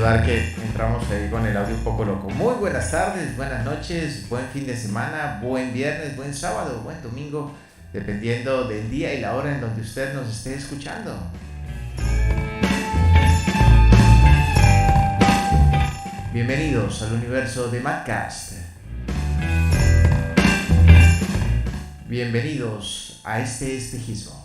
saludar que entramos ahí con el audio un poco loco. Muy buenas tardes, buenas noches, buen fin de semana, buen viernes, buen sábado, buen domingo, dependiendo del día y la hora en donde usted nos esté escuchando. Bienvenidos al universo de Madcast. Bienvenidos a este espejismo.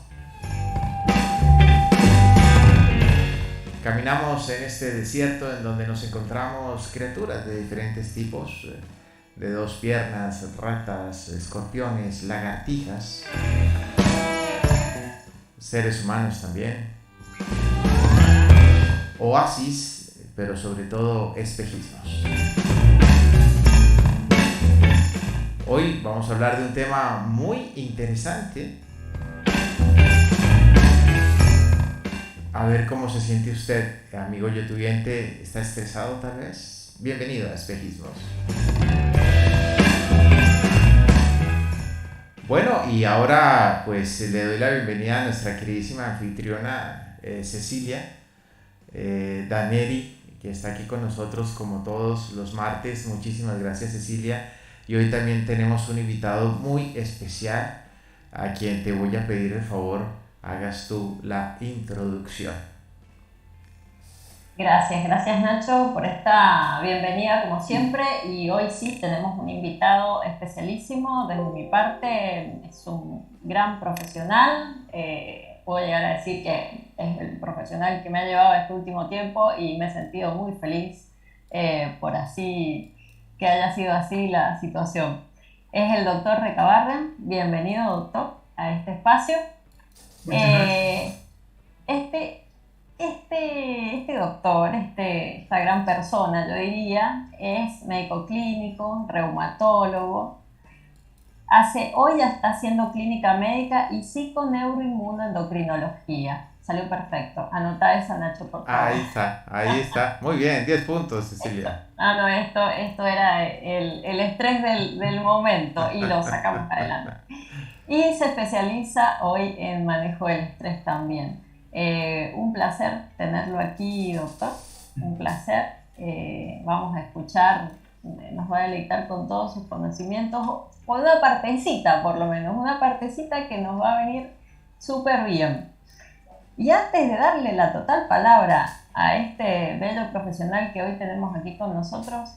Caminamos en este desierto en donde nos encontramos criaturas de diferentes tipos, de dos piernas, ratas, escorpiones, lagartijas, seres humanos también, oasis, pero sobre todo espejismos. Hoy vamos a hablar de un tema muy interesante. A ver cómo se siente usted, amigo youtubente. ¿Está estresado tal vez? Bienvenido a Espejismos. Bueno, y ahora pues le doy la bienvenida a nuestra queridísima anfitriona Cecilia Daneri, que está aquí con nosotros como todos los martes. Muchísimas gracias, Cecilia. Y hoy también tenemos un invitado muy especial a quien te voy a pedir el favor hagas tú la introducción. Gracias Nacho por esta bienvenida como siempre, y hoy sí tenemos un invitado especialísimo. Desde mi parte es un gran profesional, puedo llegar a decir que es el profesional que me ha llevado este último tiempo y me he sentido muy feliz por así que haya sido así la situación. Es el doctor Recabarren. Bienvenido, doctor, a este espacio. Este doctor, esta gran persona, yo diría, es médico clínico, reumatólogo. Hoy ya está haciendo clínica médica y psiconeuroinmunoendocrinología. Salió perfecto. Anota esa, Nacho, por favor. Ahí está. Muy bien, 10 puntos, Cecilia. No, esto era el estrés del momento y lo sacamos adelante. Y se especializa hoy en manejo del estrés también. Un placer tenerlo aquí, doctor. Un placer. Vamos a escuchar, nos va a deleitar con todos sus conocimientos, con una partecita por lo menos, una partecita que nos va a venir súper bien. Y antes de darle la total palabra a este bello profesional que hoy tenemos aquí con nosotros,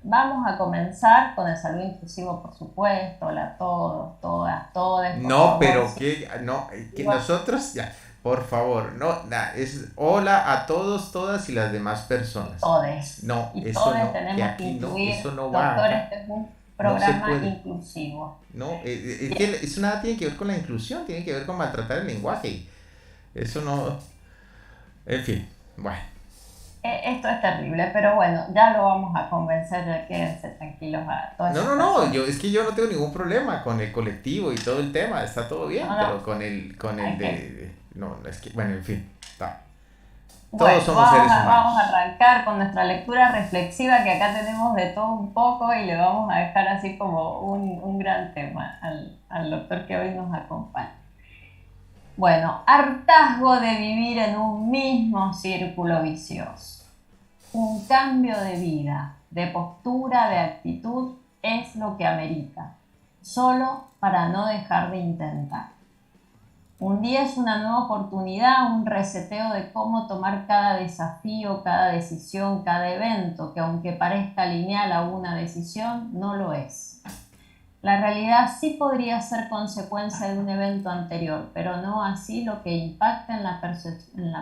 vamos a comenzar con el saludo inclusivo, por supuesto. Hola a todos, todas, todes. No, pero que nosotros ya, por favor, no, es hola a todos, todas y las demás personas. Todes. No, y eso todes no, tenemos que aquí que incluir, no, eso no doctor, va. este es un programa no inclusivo. No, es que eso nada tiene que ver con la inclusión, tiene que ver con maltratar el lenguaje. Eso no, en fin, bueno. Esto es terrible, pero bueno, ya lo vamos a convencer, ya quédense tranquilos a todas. No, es que yo no tengo ningún problema con el colectivo y todo el tema, está todo bien, pero con el no, es que, bueno, en fin, está. Todos somos seres humanos. Vamos a arrancar con nuestra lectura reflexiva, que acá tenemos de todo un poco, y le vamos a dejar así como un gran tema al doctor que hoy nos acompaña. Bueno, hartazgo de vivir en un mismo círculo vicioso. Un cambio de vida, de postura, de actitud, es lo que amerita, solo para no dejar de intentar. Un día es una nueva oportunidad, un reseteo de cómo tomar cada desafío, cada decisión, cada evento, que aunque parezca lineal a una decisión, no lo es. La realidad sí podría ser consecuencia de un evento anterior, pero no así lo que impacta en la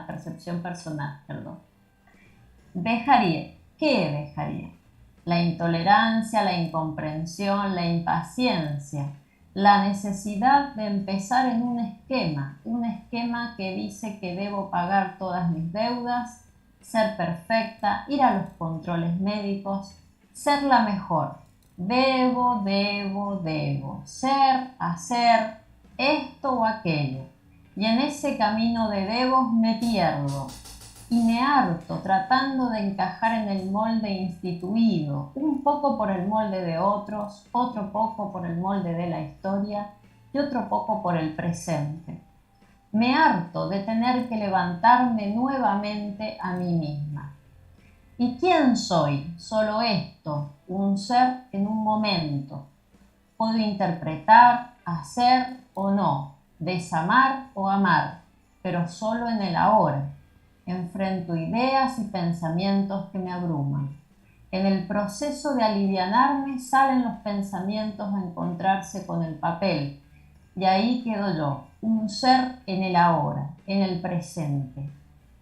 percepción personal. ¿Qué dejaría? La intolerancia, la incomprensión, la impaciencia, la necesidad de empezar en un esquema que dice que debo pagar todas mis deudas, ser perfecta, ir a los controles médicos, ser la mejor. Debo, ser, hacer esto o aquello. Y en ese camino de debos me pierdo y me harto tratando de encajar en el molde instituido, un poco por el molde de otros, otro poco por el molde de la historia y otro poco por el presente. Me harto de tener que levantarme nuevamente a mí misma. ¿Y quién soy? Solo esto, un ser en un momento. Puedo interpretar, hacer o no, desamar o amar, pero solo en el ahora. Enfrento ideas y pensamientos que me abruman. En el proceso de alivianarme salen los pensamientos a encontrarse con el papel. Y ahí quedo yo, un ser en el ahora, en el presente.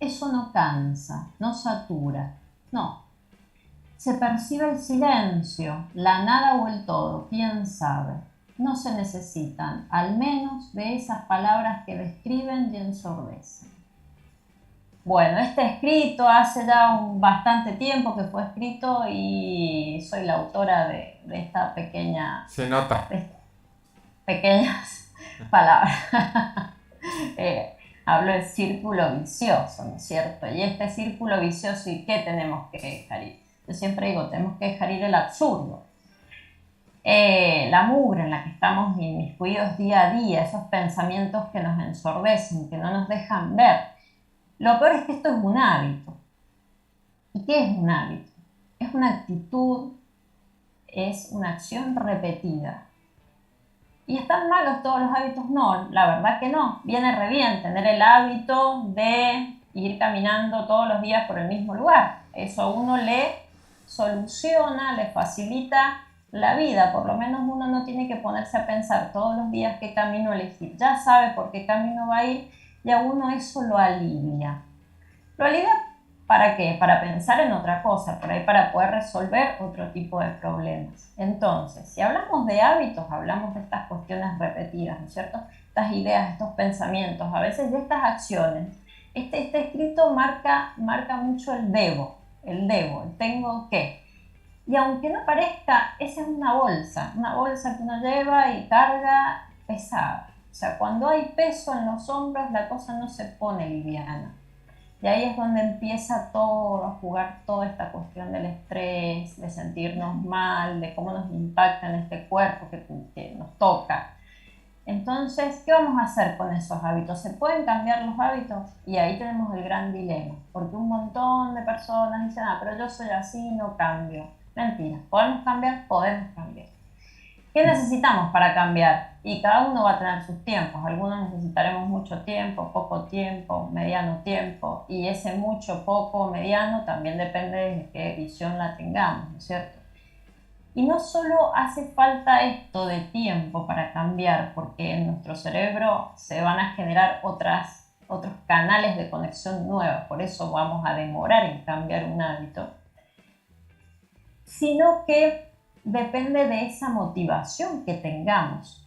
Eso no cansa, no satura, no. Se percibe el silencio, la nada o el todo, quién sabe. No se necesitan, al menos, de esas palabras que describen y ensordecen. Bueno, este escrito hace ya bastante tiempo que fue escrito y soy la autora de esta pequeña, Se nota. de estas pequeñas palabras. Hablo de círculo vicioso, ¿no es cierto? Y este círculo vicioso, ¿y qué tenemos que dejar ir? Yo siempre digo, tenemos que dejar ir el absurdo. La mugre en la que estamos inmiscuidos día a día, esos pensamientos que nos ensordecen, que no nos dejan ver. Lo peor es que esto es un hábito. ¿Y qué es un hábito? Es una actitud, es una acción repetida. ¿Y están malos todos los hábitos? No, la verdad que no. Viene re bien tener el hábito de ir caminando todos los días por el mismo lugar. Eso a uno le soluciona, le facilita la vida. Por lo menos uno no tiene que ponerse a pensar todos los días qué camino elegir. Ya sabe por qué camino va a ir y a uno eso lo alivia. Lo alivia ¿para qué? Para pensar en otra cosa, por ahí para poder resolver otro tipo de problemas. Entonces, si hablamos de hábitos, hablamos de estas cuestiones repetidas, ¿no es cierto? Estas ideas, estos pensamientos, a veces de estas acciones. Este escrito marca mucho el debo, el tengo que. Y aunque no parezca, esa es una bolsa que uno lleva y carga pesada. O sea, cuando hay peso en los hombros, la cosa no se pone liviana. Y ahí es donde empieza todo a jugar toda esta cuestión del estrés, de sentirnos mal, de cómo nos impacta en este cuerpo que nos toca. Entonces, ¿qué vamos a hacer con esos hábitos? ¿Se pueden cambiar los hábitos? Y ahí tenemos el gran dilema, porque un montón de personas dicen, pero yo soy así, no cambio. Mentira, ¿podemos cambiar? Podemos cambiar. ¿Qué necesitamos para cambiar? Y cada uno va a tener sus tiempos. Algunos necesitaremos mucho tiempo, poco tiempo, mediano tiempo. Y ese mucho, poco, mediano también depende de qué visión la tengamos, ¿no es cierto? Y no solo hace falta esto de tiempo para cambiar, porque en nuestro cerebro se van a generar otros canales de conexión nuevos. Por eso vamos a demorar en cambiar un hábito. Sino que depende de esa motivación que tengamos,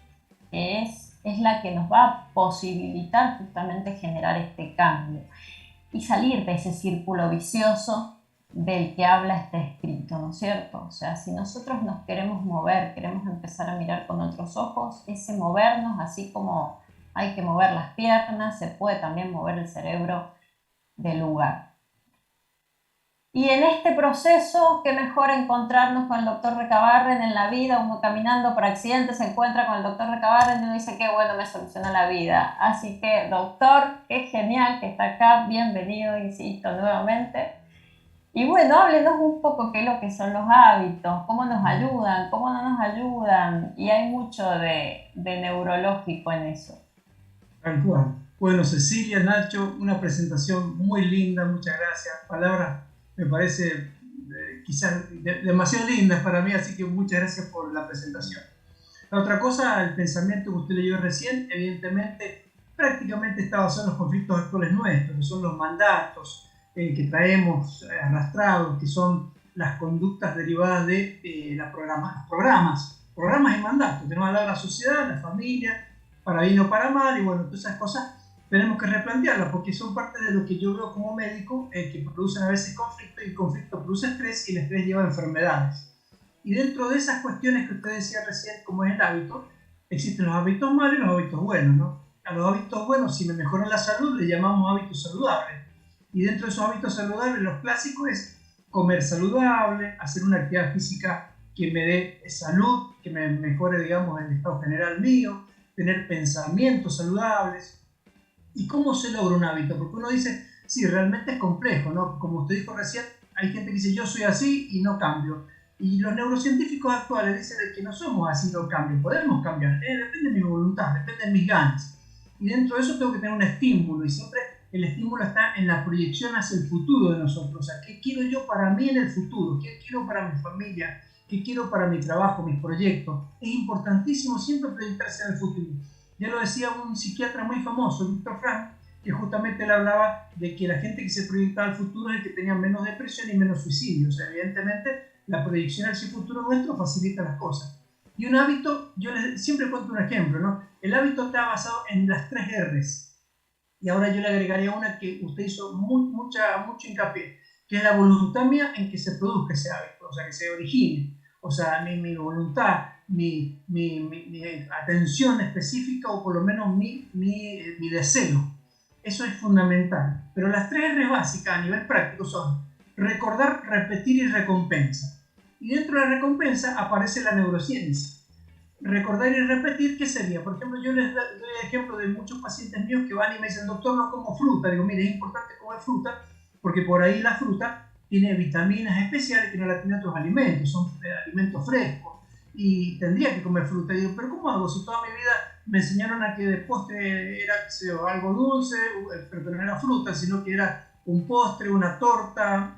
que es la que nos va a posibilitar justamente generar este cambio y salir de ese círculo vicioso del que habla este escrito, ¿no es cierto? O sea, si nosotros nos queremos mover, queremos empezar a mirar con otros ojos, ese movernos, así como hay que mover las piernas, se puede también mover el cerebro del lugar. Y en este proceso, qué mejor encontrarnos con el doctor Recabarren en la vida. Uno caminando por accidente se encuentra con el doctor Recabarren y uno dice, qué bueno, me soluciona la vida. Así que, doctor, qué genial que está acá. Bienvenido, insisto, nuevamente. Y bueno, háblenos un poco qué es lo que son los hábitos, cómo nos ayudan, cómo no nos ayudan. Y hay mucho de neurológico en eso. Tal cual. Bueno, Cecilia, Nacho, una presentación muy linda, muchas gracias. Palabras me parece quizás demasiado lindas para mí, así que muchas gracias por la presentación. La otra cosa, el pensamiento que usted leyó recién, evidentemente, prácticamente está basado en los conflictos actuales nuestros, que son los mandatos que traemos arrastrados, que son las conductas derivadas de los programas y mandatos. Tenemos al lado la sociedad, la familia, para bien o para mal, y bueno, todas esas cosas tenemos que replantearlas porque son parte de lo que yo veo como médico, que producen a veces conflicto, y el conflicto produce estrés y el estrés lleva a enfermedades. Y dentro de esas cuestiones que usted decía recién, como es el hábito, existen los hábitos malos y los hábitos buenos, ¿no? A los hábitos buenos, si me mejoran la salud, le llamamos hábitos saludables. Y dentro de esos hábitos saludables, los clásicos es comer saludable, hacer una actividad física que me dé salud, que me mejore, digamos, el estado general mío, tener pensamientos saludables. ¿Y cómo se logra un hábito? Porque uno dice, sí, realmente es complejo, ¿no? Como usted dijo recién, hay gente que dice yo soy así y no cambio. Y los neurocientíficos actuales dicen que no somos así, no cambio, podemos cambiar, depende de mi voluntad, depende de mis ganas. Y dentro de eso tengo que tener un estímulo, y siempre el estímulo está en la proyección hacia el futuro de nosotros. O sea, ¿qué quiero yo para mí en el futuro? ¿Qué quiero para mi familia? ¿Qué quiero para mi trabajo, mis proyectos? Es importantísimo siempre proyectarse en el futuro. Ya lo decía un psiquiatra muy famoso, Víctor Frank, que justamente él hablaba de que la gente que se proyectaba al futuro es el que tenía menos depresión y menos suicidio. O sea, evidentemente la proyección hacia el futuro nuestro facilita las cosas. Y un hábito, yo siempre cuento un ejemplo, ¿no? El hábito está basado en las 3 R's. Y ahora yo le agregaría una que usted hizo mucho hincapié, que es la voluntad mía en que se produzca ese hábito, o sea, que se origine. O sea, mi voluntad, mi atención específica, o por lo menos mi deseo. Eso es fundamental. Pero las 3 R's básicas a nivel práctico son recordar, repetir y recompensa. Y dentro de la recompensa aparece la neurociencia. Recordar y repetir, ¿qué sería? Por ejemplo, yo les doy ejemplo de muchos pacientes míos que van y me dicen, doctor, no como fruta. Digo, mire, es importante comer fruta porque por ahí la fruta tiene vitaminas especiales que no la tienen otros alimentos, son alimentos frescos y tendría que comer fruta. Y digo, pero ¿cómo hago? Si toda mi vida me enseñaron a que de postre era algo dulce, pero no era fruta, sino que era un postre, una torta,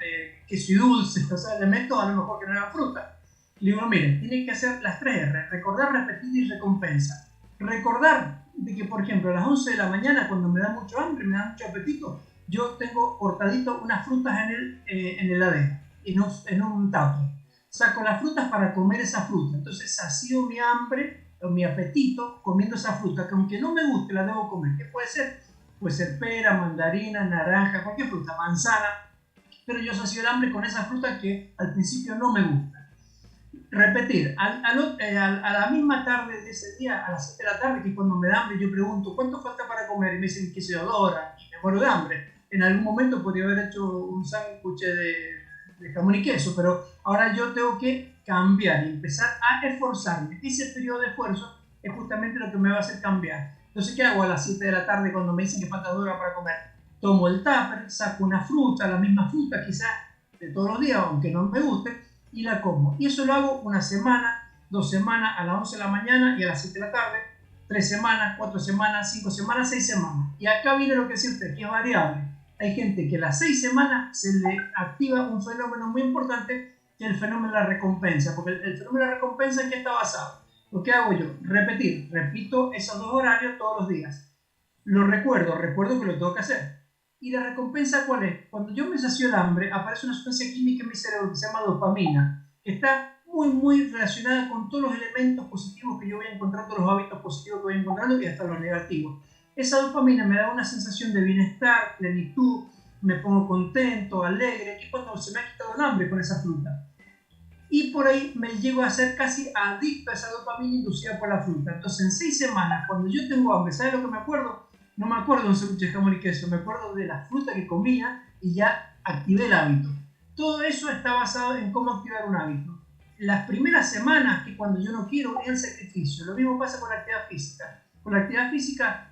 queso y dulce, o sea, elementos a lo mejor que no eran fruta. Le digo, miren, tienen que hacer las 3 R, recordar, repetir y recompensa. Recordar de que, por ejemplo, a las 11 de la mañana, cuando me da mucho hambre, me da mucho apetito, yo tengo cortadito unas frutas en el heladero, en un tupper. Saco las frutas para comer esa fruta. Entonces sacío mi hambre o mi apetito comiendo esa fruta, que aunque no me guste, la debo comer. ¿Qué puede ser? Puede ser pera, mandarina, naranja, cualquier fruta, manzana. Pero yo sacio el hambre con esa fruta que al principio no me gusta. Repetir, a la misma tarde de ese día, a las 7 de la tarde, que cuando me da hambre, yo pregunto, ¿cuánto falta para comer? Y me dicen, qué sé yo, 2 horas, y me muero de hambre. En algún momento podría haber hecho un sándwich de jamón y queso, pero ahora yo tengo que cambiar y empezar a esforzarme. Ese periodo de esfuerzo es justamente lo que me va a hacer cambiar. Entonces, ¿qué hago a las 7 de la tarde cuando me dicen que falta 2 horas para comer? Tomo el tupper, saco una fruta, la misma fruta quizás de todos los días, aunque no me guste, y la como. Y eso lo hago 1 semana, 2 semanas, a las 11 de la mañana y a las 7 de la tarde, 3 semanas, 4 semanas, 5 semanas, 6 semanas. Y acá viene lo que decía usted, que es variable. Hay gente que a las 6 semanas se le activa un fenómeno muy importante, que es el fenómeno de la recompensa. Porque el fenómeno de la recompensa, ¿en qué está basado? Lo que hago yo, repito esos 2 horarios todos los días. Lo recuerdo que lo tengo que hacer. ¿Y la recompensa cuál es? Cuando yo me sacio el hambre, aparece una sustancia química en mi cerebro que se llama dopamina, que está muy relacionada con todos los elementos positivos que yo voy encontrando, los hábitos positivos que voy encontrando y hasta los negativos. Esa dopamina me da una sensación de bienestar, plenitud, me pongo contento, alegre, y cuando se me ha quitado el hambre con esa fruta. Y por ahí me llego a ser casi adicto a esa dopamina inducida por la fruta. Entonces, en 6 semanas, cuando yo tengo hambre, ¿sabes lo que me acuerdo? No me acuerdo de un sándwich de jamón y queso, me acuerdo de la fruta que comía y ya activé el hábito. Todo eso está basado en cómo activar un hábito. Las primeras semanas, que cuando yo no quiero, es el sacrificio. Lo mismo pasa con la actividad física. Con la actividad física,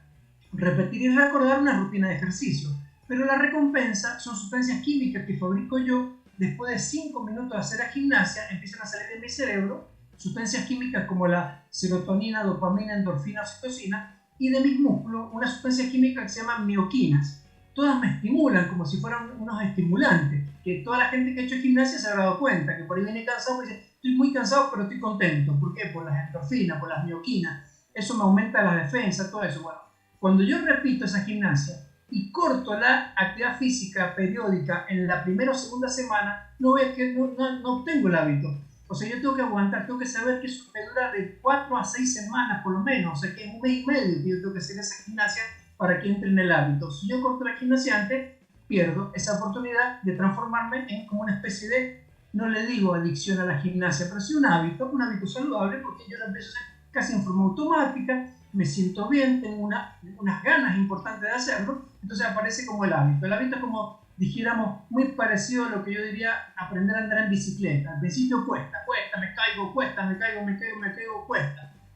repetir y recordar una rutina de ejercicio. Pero la recompensa son sustancias químicas que fabrico yo. Después de 5 minutos de hacer la gimnasia, empiezan a salir de mi cerebro sustancias químicas como la serotonina, dopamina, endorfina, oxitocina, y de mis músculos una sustancia química que se llama mioquinas. Todas me estimulan como si fueran unos estimulantes, que toda la gente que ha hecho gimnasia se habrá dado cuenta, que por ahí viene cansado y dice, estoy muy cansado pero estoy contento. ¿Por qué? Por las endorfinas, por las mioquinas. Eso me aumenta la defensa, todo eso. Bueno, cuando yo repito esa gimnasia y corto la actividad física periódica en la primera o segunda semana, no obtengo el hábito. O sea, yo tengo que aguantar, tengo que saber que eso me dura de 4 a 6 semanas por lo menos. O sea, que es 1 mes y medio que yo tengo que hacer esa gimnasia para que entre en el hábito. Si yo corto la gimnasia antes, pierdo esa oportunidad de transformarme en como una especie de, no le digo adicción a la gimnasia, pero sí un hábito saludable, porque yo lo empiezo a hacer casi en forma automática, me siento bien, tengo unas ganas importantes de hacerlo, entonces aparece como el hábito. El hábito es como, dijéramos, muy parecido a lo que yo diría aprender a andar en bicicleta. Al principio cuesta, me caigo, cuesta.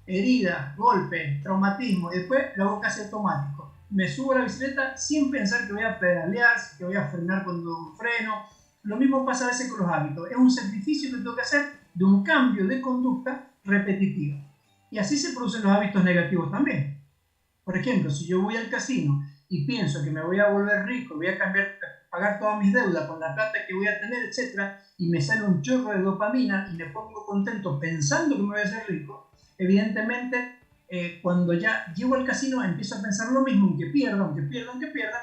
Heridas, golpes, traumatismo, y después lo hago casi automático. Me subo a la bicicleta sin pensar que voy a pedalear, que voy a frenar cuando freno, Lo mismo pasa a veces con los hábitos. Es un sacrificio que tengo que hacer de un cambio de conducta repetitivo. Y así se producen los hábitos negativos también. Por ejemplo, si yo voy al casino y pienso que me voy a volver rico, voy a pagar todas mis deudas con la plata que voy a tener, etc., y me sale un chorro de dopamina y me pongo contento pensando que me voy a hacer rico, evidentemente cuando ya llego al casino empiezo a pensar lo mismo, aunque pierda,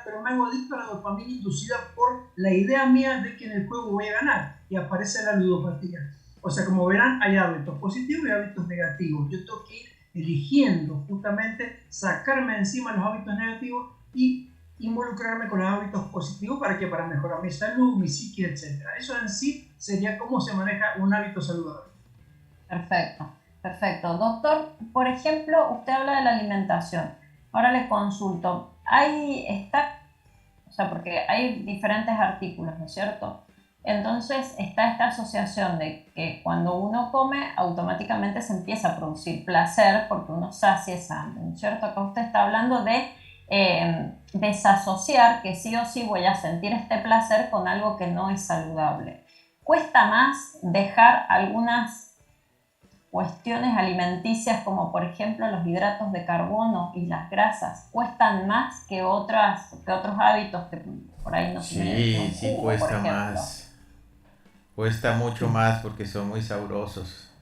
pero me hago adicto a la dopamina inducida por la idea mía de que en el juego voy a ganar, y aparece la ludopatía. O sea, como verán, hay hábitos positivos y hábitos negativos. Yo tengo que ir eligiendo justamente sacarme encima los hábitos negativos y involucrarme con los hábitos positivos para mejorar mi salud, mi psique, etc. Eso en sí sería cómo se maneja un hábito saludable. Perfecto, perfecto. Doctor, por ejemplo, usted habla de la alimentación. Ahora le consulto. Porque hay diferentes artículos, ¿no es cierto? Entonces está esta asociación de que cuando uno come automáticamente se empieza a producir placer porque uno sacia esa hambre, ¿no es cierto? Acá usted está hablando de desasociar que sí o sí voy a sentir este placer con algo que no es saludable. Cuesta más dejar algunas cuestiones alimenticias como por ejemplo los hidratos de carbono y las grasas, cuestan más que otros hábitos que por ahí no se Sí, sí, cuesta más. Cuesta mucho más porque son muy sabrosos.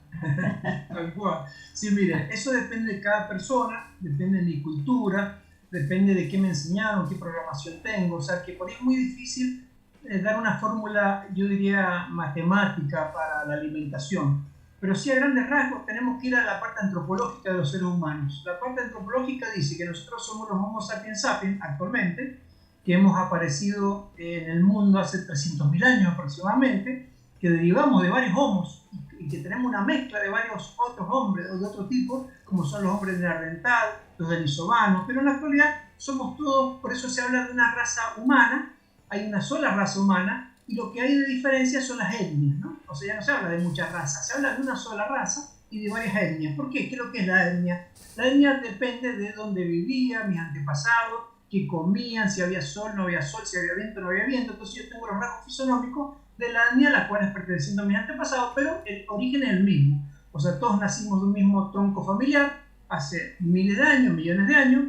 Tal cual. Sí, mire, eso depende de cada persona, depende de mi cultura, depende de qué me enseñaron, qué programación tengo. O sea, que por ahí es muy difícil dar una fórmula, yo diría, matemática para la alimentación. Pero sí, a grandes rasgos, tenemos que ir a la parte antropológica de los seres humanos. La parte antropológica dice que nosotros somos los Homo sapiens sapiens actualmente, que hemos aparecido en el mundo hace 300.000 años aproximadamente, que derivamos de varios homos y que tenemos una mezcla de varios otros hombres o de otro tipo, como son los hombres de Neandertal, los denisovanos, pero en la actualidad somos todos, por eso se habla de una raza humana, hay una sola raza humana, y lo que hay de diferencia son las etnias, ¿no? O sea, ya no se habla de muchas razas, se habla de una sola raza y de varias etnias. ¿Por qué? ¿Qué es lo que es la etnia? La etnia depende de dónde vivían mis antepasados, qué comían, si había sol, no había sol, si había viento, no había viento. Entonces yo tengo los rasgos fisonómicos de la etnia a la cual es perteneciendo a mis antepasados, pero el origen es el mismo. O sea, todos nacimos de un mismo tronco familiar hace miles de años, millones de años,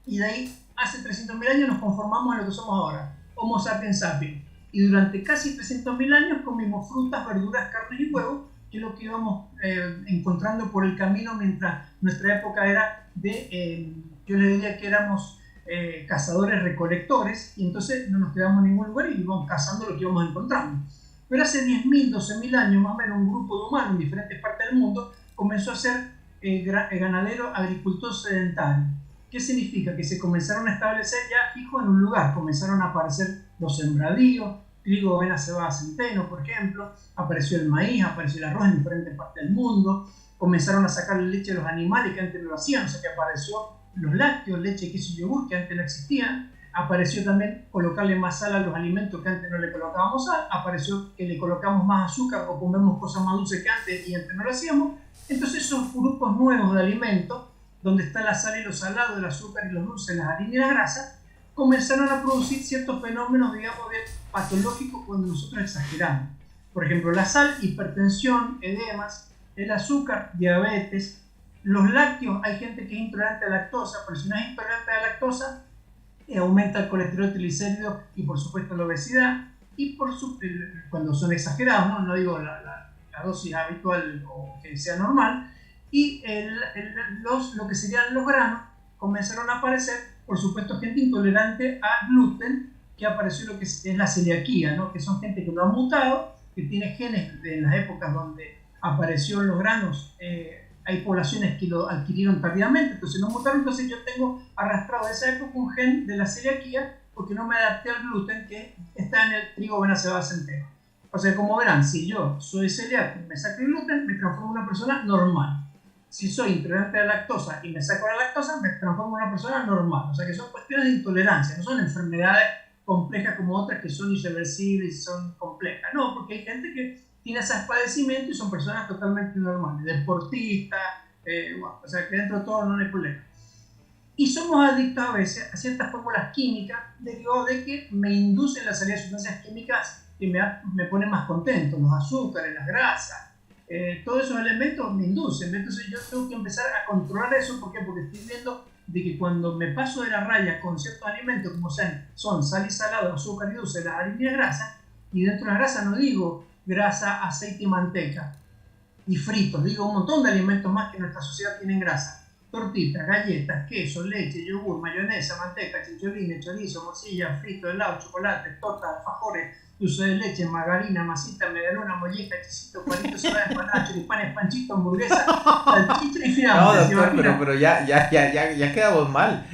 y de ahí hace 300.000 años nos conformamos en lo que somos ahora, Homo sapiens sapiens. Y durante casi 300.000 años comimos frutas, verduras, carnes y huevos, que es lo que íbamos encontrando por el camino mientras nuestra época era de, yo le diría que éramos cazadores recolectores, y entonces no nos quedamos en ningún lugar y íbamos cazando lo que íbamos encontrando. Pero hace 10.000, 12.000 años más o menos un grupo de humanos en diferentes partes del mundo comenzó a ser ganadero, agricultor sedentario. ¿Qué significa? Que se comenzaron a establecer ya fijos en un lugar, comenzaron a aparecer los sembradíos, trigo, avena, cebada, centeno, por ejemplo, apareció el maíz, apareció el arroz en diferentes partes del mundo, comenzaron a sacar leche de los animales que antes no lo hacían, o sea que apareció los lácteos, leche, queso y yogur que antes no existían, apareció también colocarle más sal a los alimentos que antes no le colocábamos sal, apareció que le colocamos más azúcar o comemos cosas más dulces que antes y antes no lo hacíamos. Entonces esos grupos nuevos de alimentos, donde está la sal y lo salado, el azúcar y los dulces, las harinas y las grasas, comenzaron a producir ciertos fenómenos, digamos, patológicos cuando nosotros exageramos. Por ejemplo, la sal, hipertensión, edemas, el azúcar, diabetes, los lácteos, hay gente que es intolerante a la lactosa, pero si no es intolerante a la lactosa, aumenta el colesterol triglicérido y por supuesto la obesidad, y cuando son exagerados, no digo la dosis habitual o que sea normal, y lo que serían los granos comenzaron a aparecer, por supuesto, gente intolerante a gluten, que apareció lo que es la celiaquía, ¿no? Que son gente que no ha mutado, que tiene genes de las épocas donde aparecieron los granos, hay poblaciones que lo adquirieron tardíamente, entonces no mutaron, entonces yo tengo arrastrado de esa época un gen de la celiaquía porque no me adapté al gluten que está en el trigo, avena, cebada, centeno. O sea, como verán, si yo soy celíaco y me saco el gluten, me transformo en una persona normal. Si soy intolerante a la lactosa y me saco la lactosa, me transformo en una persona normal. O sea que son cuestiones de intolerancia, no son enfermedades complejas como otras que son irreversibles y son complejas. No, porque hay gente que tiene esos padecimientos y son personas totalmente normales, deportistas, o sea que dentro de todo no hay problema. Y somos adictos a veces a ciertas fórmulas químicas derivadas de que me inducen la salida de sustancias químicas que me ponen más contento, los azúcares, las grasas, todos esos elementos me inducen. Entonces yo tengo que empezar a controlar eso. ¿Por qué? Porque estoy viendo de que cuando me paso de la raya con ciertos alimentos, como son sal y salado, azúcar y dulce, las harinas y grasas, y dentro de la grasa no digo grasa, aceite y manteca, y fritos, digo un montón de alimentos más que en nuestra sociedad tienen grasa. Tortitas, galletas, queso, leche, yogur, mayonesa, manteca, chicholines, chorizo, morcilla, frito, helado, chocolate, torta, alfajores, dulce de leche, margarina, masita, medialuna, molleja, chisito, cuadritos, soda de empanada, choripanes, panchito, hamburguesa, salchicha y fiambres. No, doctor, pero ya quedamos mal.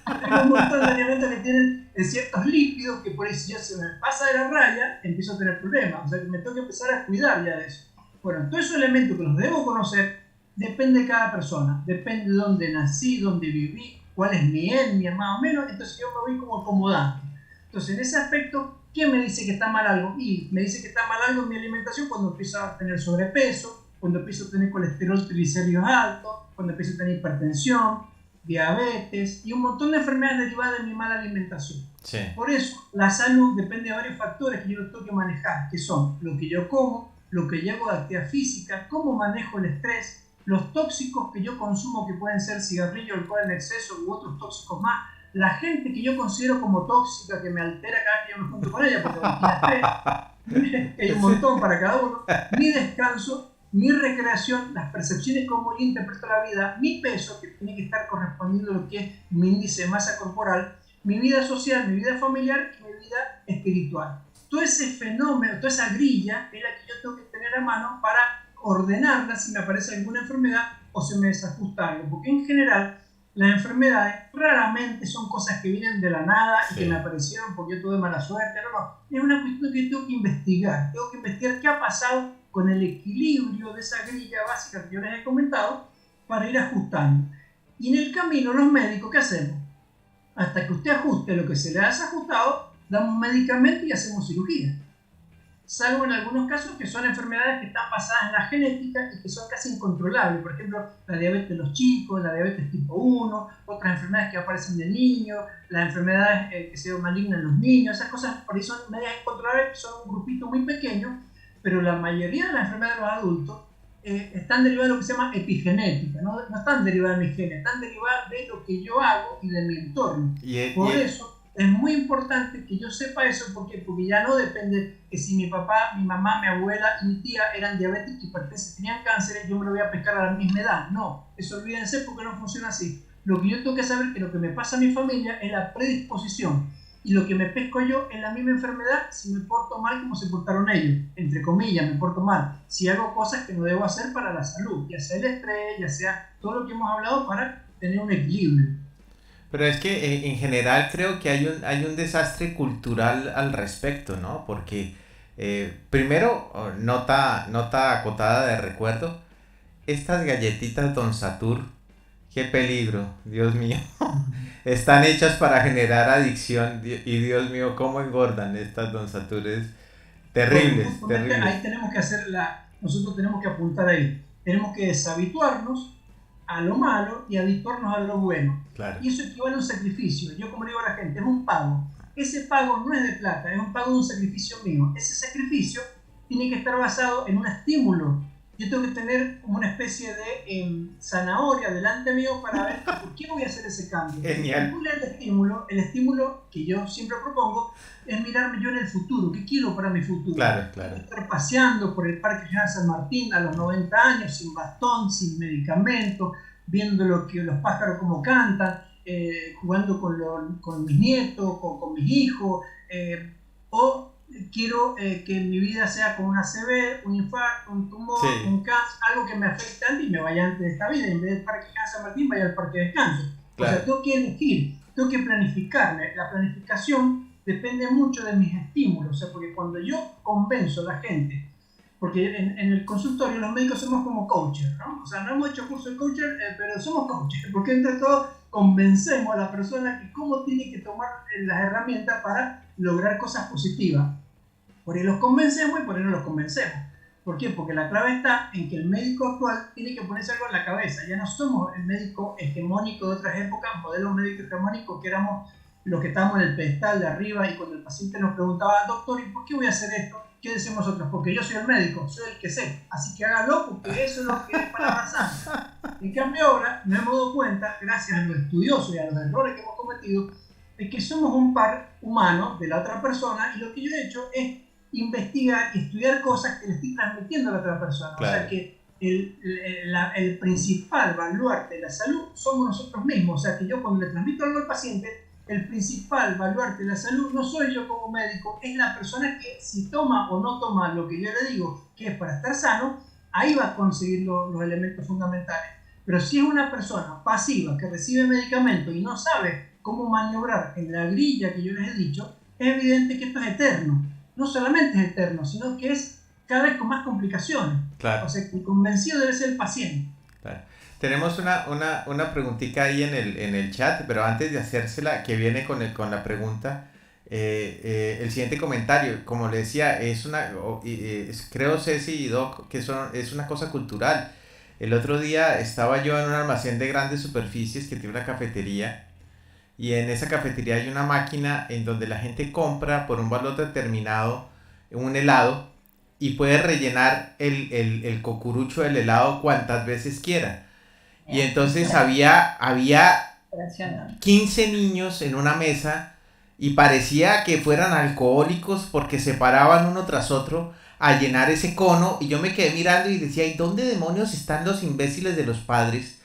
Hay un montón de alimentos que tienen ciertos lípidos que por ahí si yo se me pasa de la raya, empiezo a tener problemas. O sea que me tengo que empezar a cuidar ya de eso. Bueno, todos esos elementos que los debo conocer depende de cada persona. Depende de dónde nací, dónde viví, cuál es mi etnia, más o menos. Entonces yo me voy como acomodando. Entonces en ese aspecto, ¿quién me dice que está mal algo? Y me dice que está mal algo en mi alimentación cuando empiezo a tener sobrepeso, cuando empiezo a tener colesterol triglicéridos altos, cuando empiezo a tener hipertensión, diabetes y un montón de enfermedades derivadas de mi mala alimentación. Sí. Por eso la salud depende de varios factores que yo tengo que manejar, que son lo que yo como, lo que yo hago de actividad física, cómo manejo el estrés, los tóxicos que yo consumo, que pueden ser cigarrillo, alcohol en exceso u otros tóxicos más, la gente que yo considero como tóxica, que me altera cada vez que yo me junto con ella, porque me estrés, hay un montón para cada uno, mi descanso, mi recreación, las percepciones como yo interpreto la vida, mi peso, que tiene que estar correspondiendo a lo que es mi índice de masa corporal, mi vida social, mi vida familiar y mi vida espiritual. Todo ese fenómeno, toda esa grilla es la que yo tengo que tener a mano para ordenarla si me aparece alguna enfermedad o se me desajusta algo, porque en general las enfermedades raramente son cosas que vienen de la nada y que me aparecieron porque yo tuve mala suerte, no, es una cuestión que tengo que investigar qué ha pasado con el equilibrio de esa grilla básica que yo les he comentado para ir ajustando. Y en el camino los médicos, ¿qué hacemos? Hasta que usted ajuste lo que se le ha desajustado, damos medicamentos y hacemos cirugía. Salvo en algunos casos que son enfermedades que están basadas en la genética y que son casi incontrolables. Por ejemplo, la diabetes de los chicos, la diabetes tipo 1, otras enfermedades que aparecen de niños, las enfermedades que se malignan en los niños, esas cosas por ahí son medias incontrolables, que son un grupito muy pequeño, pero la mayoría de las enfermedades de los adultos están derivadas de lo que se llama epigenética, no están derivadas de mis genes, están derivadas de lo que yo hago y de mi entorno. Por eso es muy importante que yo sepa eso, porque ya no depende que si mi papá, mi mamá, mi abuela y mi tía eran diabéticos, hipertensos, tenían cáncer, yo me lo voy a pescar a la misma edad. No, eso olvídense porque no funciona así. Lo que yo tengo que saber es que lo que me pasa a mi familia es la predisposición, y lo que me pesco yo es la misma enfermedad si me porto mal como se portaron ellos, entre comillas, me porto mal, si hago cosas que no debo hacer para la salud, ya sea el estrés, ya sea todo lo que hemos hablado para tener un equilibrio. Pero es que en general creo que hay un desastre cultural al respecto, ¿no? Porque primero, nota acotada de recuerdo, estas galletitas Don Satur, qué peligro, Dios mío, están hechas para generar adicción y Dios mío, cómo engordan estas Don Satures, terribles. Ahí tenemos que nosotros tenemos que apuntar ahí, tenemos que deshabituarnos a lo malo y habituarnos a lo bueno. Claro. Y eso equivale a un sacrificio. Yo, como digo a la gente, es un pago. Ese pago no es de plata, es un pago de un sacrificio mío. Ese sacrificio tiene que estar basado en un estímulo. Yo tengo que tener como una especie de zanahoria delante mío para ver por qué voy a hacer ese cambio. Genial. El estímulo que yo siempre propongo es mirarme yo en el futuro. ¿Qué quiero para mi futuro? Claro. Estar paseando por el Parque General San Martín a los 90 años, sin bastón, sin medicamentos, viendo los pájaros como cantan, jugando con mis nietos, con mis hijos, o quiero que mi vida sea con una ACV, un infarto, un tumor, un cáncer, algo que me afecte antes y me vaya antes de esta vida. En vez del Parque General San Martín, vaya al Parque de Descanso. Claro. O sea, tengo que elegir, tengo que planificarme. La planificación depende mucho de mis estímulos. O sea, porque cuando yo convenzo a la gente, porque en el consultorio los médicos somos como coaches, ¿no? O sea, no hemos hecho curso de coacher, pero somos coaches, porque entre todos convencemos a la persona que cómo tiene que tomar las herramientas para lograr cosas positivas. Por ahí los convencemos y por ahí no los convencemos. ¿Por qué? Porque la clave está en que el médico actual tiene que ponerse algo en la cabeza. Ya no somos el médico hegemónico de otras épocas, modelo médico hegemónico, que éramos los que estábamos en el pedestal de arriba, y cuando el paciente nos preguntaba, doctor, ¿y por qué voy a hacer esto? ¿Qué decimos nosotros? Porque yo soy el médico, soy el que sé, así que hágalo porque eso es lo que es para avanzar. En cambio ahora nos hemos dado cuenta, gracias a los estudiosos y a los errores que hemos cometido, de que somos un par humano de la otra persona, y lo que yo he hecho es investigar y estudiar cosas que le estoy transmitiendo a la otra persona. Claro. O sea que el principal baluarte de la salud somos nosotros mismos. O sea que yo, cuando le transmito algo al paciente, el principal baluarte de la salud no soy yo como médico, es la persona que, si toma o no toma lo que yo le digo, que es para estar sano, ahí va a conseguir los elementos fundamentales. Pero si es una persona pasiva que recibe medicamentos y no sabe cómo maniobrar en la grilla que yo les he dicho, es evidente que esto es eterno. No solamente es eterno, sino que es cada vez con más complicaciones. Claro. O sea, el convencido debe ser el paciente. Claro. Tenemos una preguntita ahí en el chat, pero antes de hacérsela, que viene con la pregunta, el siguiente comentario, como le decía, creo, Ceci y Doc, que es una cosa cultural. El otro día estaba yo en un almacén de grandes superficies que tiene una cafetería, y en esa cafetería hay una máquina en donde la gente compra por un valor determinado un helado y puede rellenar el cocurucho del helado cuantas veces quiera. Y entonces había 15 niños en una mesa y parecía que fueran alcohólicos porque se paraban uno tras otro a llenar ese cono, y yo me quedé mirando y decía, ¿y dónde demonios están los imbéciles de los padres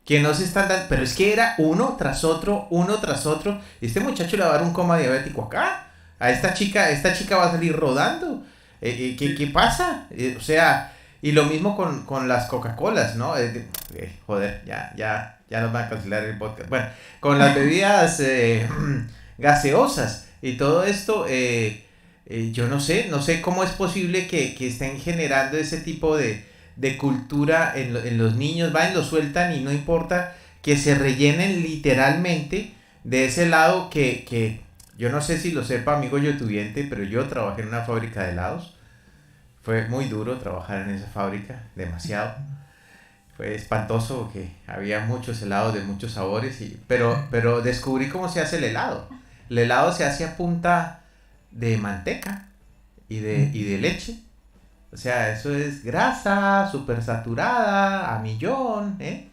que no se están dando? Pero es que era uno tras otro, este muchacho le va a dar un coma diabético acá, a esta chica va a salir rodando. ¿Qué pasa? O sea, y lo mismo con las Coca-Colas, ¿no? Joder, ya nos van a cancelar el podcast. Bueno, con las bebidas gaseosas y todo esto, yo no sé cómo es posible que estén generando ese tipo de cultura en los niños. Van y lo sueltan y no importa que se rellenen literalmente de ese lado que yo no sé si lo sepa, amigo youtubiente, pero yo trabajé en una fábrica de helados. Fue muy duro trabajar en esa fábrica, demasiado. Fue espantoso porque había muchos helados de muchos sabores, pero descubrí cómo se hace el helado. El helado se hace a punta de manteca y de leche. O sea, eso es grasa súper saturada, a millón, ¿eh?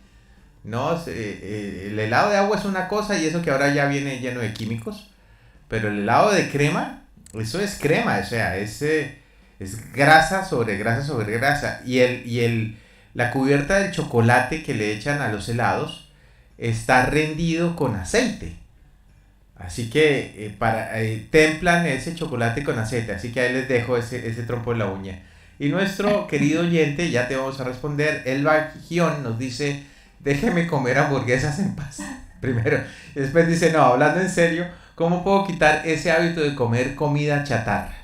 No, el helado de agua es una cosa, y eso que ahora ya viene lleno de químicos. Pero el helado de crema, eso es crema, o sea, es grasa sobre grasa sobre grasa. Y la cubierta del chocolate que le echan a los helados está rendido con aceite. Así que templan ese chocolate con aceite. Así que ahí les dejo ese trompo en la uña. Y nuestro querido oyente, ya te vamos a responder, Elba Gion nos dice, déjeme comer hamburguesas en paz. Primero. Y después dice, no, hablando en serio, ¿cómo puedo quitar ese hábito de comer comida chatarra?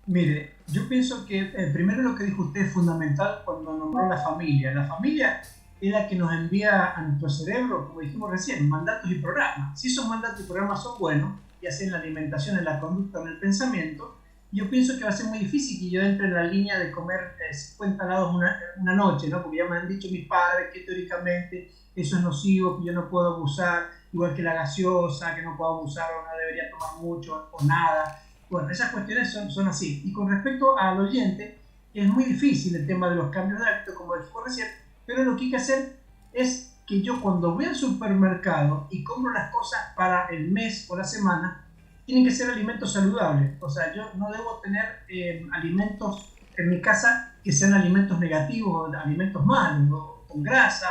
Mire, yo pienso que primero lo que dijo usted es fundamental cuando nombró la familia. La familia es la que nos envía a nuestro cerebro, como dijimos recién, mandatos y programas. Si esos mandatos y programas son buenos, ya sea en la alimentación, en la conducta o en el pensamiento, yo pienso que va a ser muy difícil que yo entre en la línea de comer 50 helados una noche, ¿no? Porque ya me han dicho mis padres que teóricamente eso es nocivo, que yo no puedo abusar, igual que la gaseosa, que no puedo abusar o no debería tomar mucho o nada. Bueno, esas cuestiones son así. Y con respecto al oyente, es muy difícil el tema de los cambios de hábito, como dijimos recién, pero lo que hay que hacer es que yo, cuando voy al supermercado y compro las cosas para el mes o la semana, tienen que ser alimentos saludables. O sea, yo no debo tener alimentos en mi casa que sean alimentos negativos, alimentos malos, o con grasa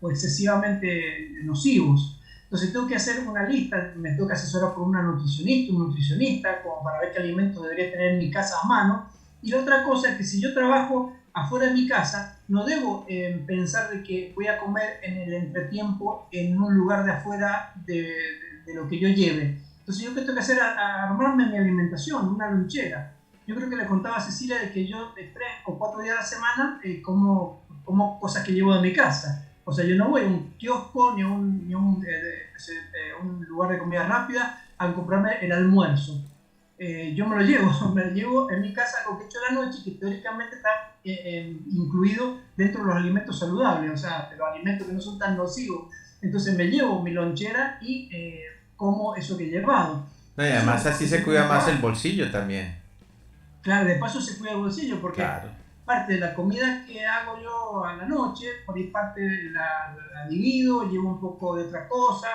o excesivamente nocivos. Entonces tengo que hacer una lista, me tengo que asesorar por una nutricionista, un nutricionista, como para ver qué alimentos debería tener en mi casa a mano. Y la otra cosa es que si yo trabajo afuera de mi casa, no debo pensar de que voy a comer en el entretiempo en un lugar de afuera de lo que yo lleve. Entonces yo qué tengo que hacer, armarme mi alimentación, una lonchera. Yo creo que le contaba a Cecilia de que yo de 3 o 4 días a la semana como cosas que llevo de mi casa. O sea, yo no voy a un kiosco ni a un lugar de comida rápida a comprarme el almuerzo. yo me lo llevo, me lo llevo en mi casa algo que he hecho a la noche, que teóricamente está incluido dentro de los alimentos saludables, o sea, de los alimentos que no son tan nocivos. Entonces me llevo mi lonchera y como eso que he llevado. No, y además así se cuida más el bolsillo también. Claro, de paso se cuida el bolsillo porque Claro. parte de la comida que hago yo a la noche, por ahí parte la divido, llevo un poco de otra cosa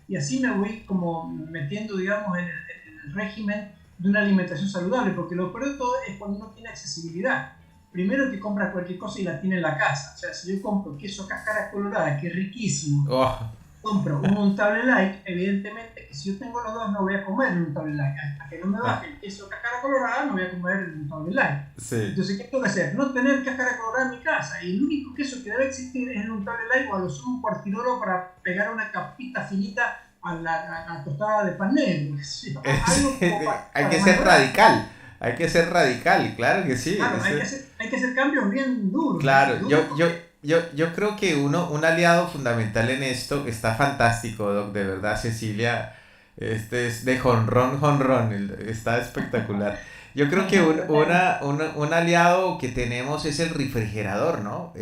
y así me voy como metiendo, digamos, en el régimen de una alimentación saludable, porque lo peor de todo es cuando uno tiene accesibilidad. Primero que compra cualquier cosa y la tiene en la casa. O sea, si yo compro queso cáscara colorada, que es riquísimo, Oh, compro un untable light, evidentemente que si yo tengo los dos no voy a comer el untable light. Hasta que no me baje el queso cáscara colorada no voy a comer el untable light. sí. Entonces, ¿qué tengo que hacer? No tener cáscara colorada en mi casa. Y el único queso que debe existir es el untable light o a lo sumo un cuartirolo para pegar una capita finita a la tostada de pan negro. Algo como Hay que ser radical. Hay que ser radical, claro que sí. Claro, hay que hacer cambios bien duros. Claro, Duros yo creo que un aliado fundamental en esto está fantástico, Doc, de verdad, Cecilia. Este es de jonrón, jonrón, está espectacular. Yo creo que un aliado que tenemos es el refrigerador, ¿no?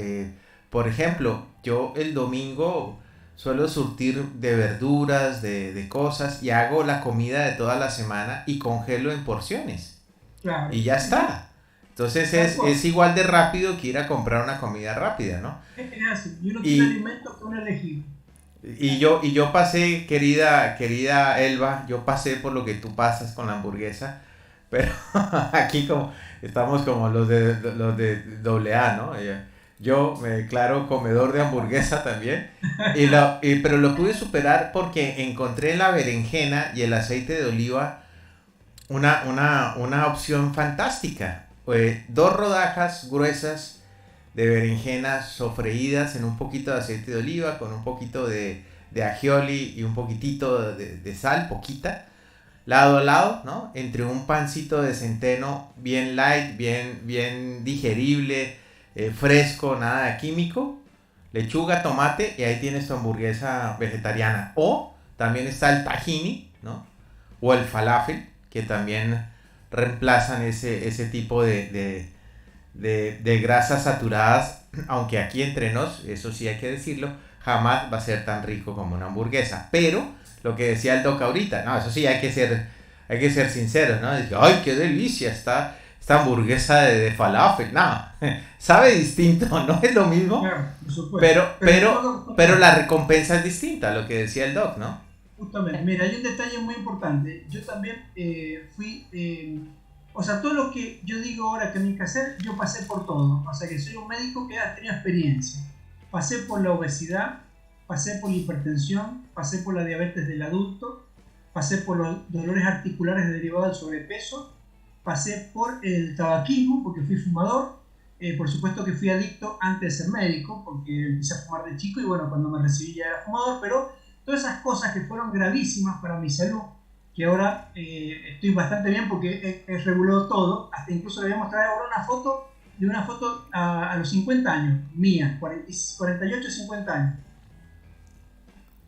Por ejemplo, yo el domingo suelo surtir de verduras, de cosas y hago la comida de toda la semana y congelo en porciones. claro. Y ya está. Entonces es igual de rápido que ir a comprar una comida rápida, ¿no? Es así. Y uno Y, tiene alimentos que uno elegir. y yo pasé, querida Elba, yo pasé por lo que tú pasas con la hamburguesa, pero aquí como estamos como los de AA, ¿no? Yo me declaro comedor de hamburguesa también, pero lo pude superar porque encontré en la berenjena y el aceite de oliva una opción fantástica. 2 rodajas gruesas de berenjenas sofreídas en un poquito de aceite de oliva, con un poquito de ajioli y un poquitito de sal, poquita, lado a lado, ¿no? Entre un pancito de centeno bien light, bien digerible, fresco, nada de químico, lechuga, tomate, y ahí tienes tu hamburguesa vegetariana. O también está el tahini, ¿no? O el falafel, que también reemplazan ese tipo de grasas saturadas, aunque aquí entre nos, eso sí hay que decirlo, jamás va a ser tan rico como una hamburguesa. Pero lo que decía el Doc ahorita, no, eso sí hay que ser sinceros, ¿no? Dice, ¡ay, qué delicia esta hamburguesa de falafel! No, sabe distinto, no es lo mismo, Claro, por supuesto. pero la recompensa es distinta, lo que decía el Doc, ¿no? Justamente, mira, hay un detalle muy importante. Yo también fui, o sea, todo lo que yo digo ahora que no hay que hacer, yo pasé por todo. O sea, que soy un médico que ha tenido experiencia. Pasé por la obesidad, pasé por la hipertensión, pasé por la diabetes del adulto, pasé por los dolores articulares derivados del sobrepeso, pasé por el tabaquismo, porque fui fumador. Por supuesto que fui adicto antes de ser médico, porque empecé a fumar de chico y bueno, cuando me recibí ya era fumador, pero todas esas cosas que fueron gravísimas para mi salud, que ahora estoy bastante bien porque he regulado todo, hasta incluso le voy a mostrar ahora una foto a los 50 años, mía, 48, 50 años.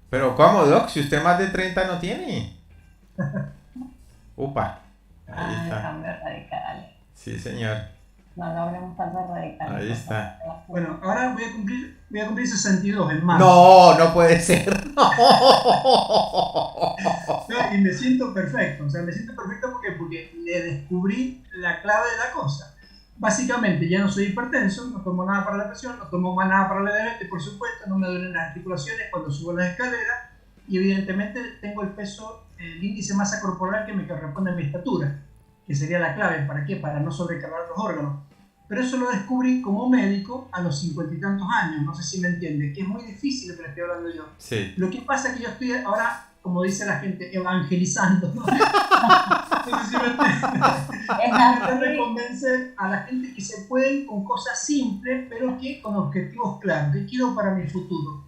Pero ¿cómo, Doc? Si usted más de 30 no tiene. Upa, ahí está. Cambio radical. Sí, señor. No hablemos tanto radical. Ahí está. Bueno, ahora voy a cumplir 62 en marzo. No puede ser. No. Y me siento perfecto, o sea, me siento perfecto porque le descubrí la clave de la cosa. Básicamente, ya no soy hipertenso, no tomo nada para la presión, no tomo más nada para la diabetes, por supuesto, no me duelen las articulaciones cuando subo las escaleras y evidentemente tengo el peso, el índice de masa corporal que me corresponde a mi estatura, que sería la clave. ¿Para qué? Para no sobrecargar los órganos. Pero eso lo descubrí como médico a los 50 y tantos años, no sé si me entiende, que es muy difícil lo que le estoy hablando yo. Sí. Lo que pasa es que yo estoy ahora, como dice la gente, evangelizando, ¿no? Entonces, si me tratando de convencer a la gente que se pueden con cosas simples, pero que con objetivos claros, que quiero para mi futuro.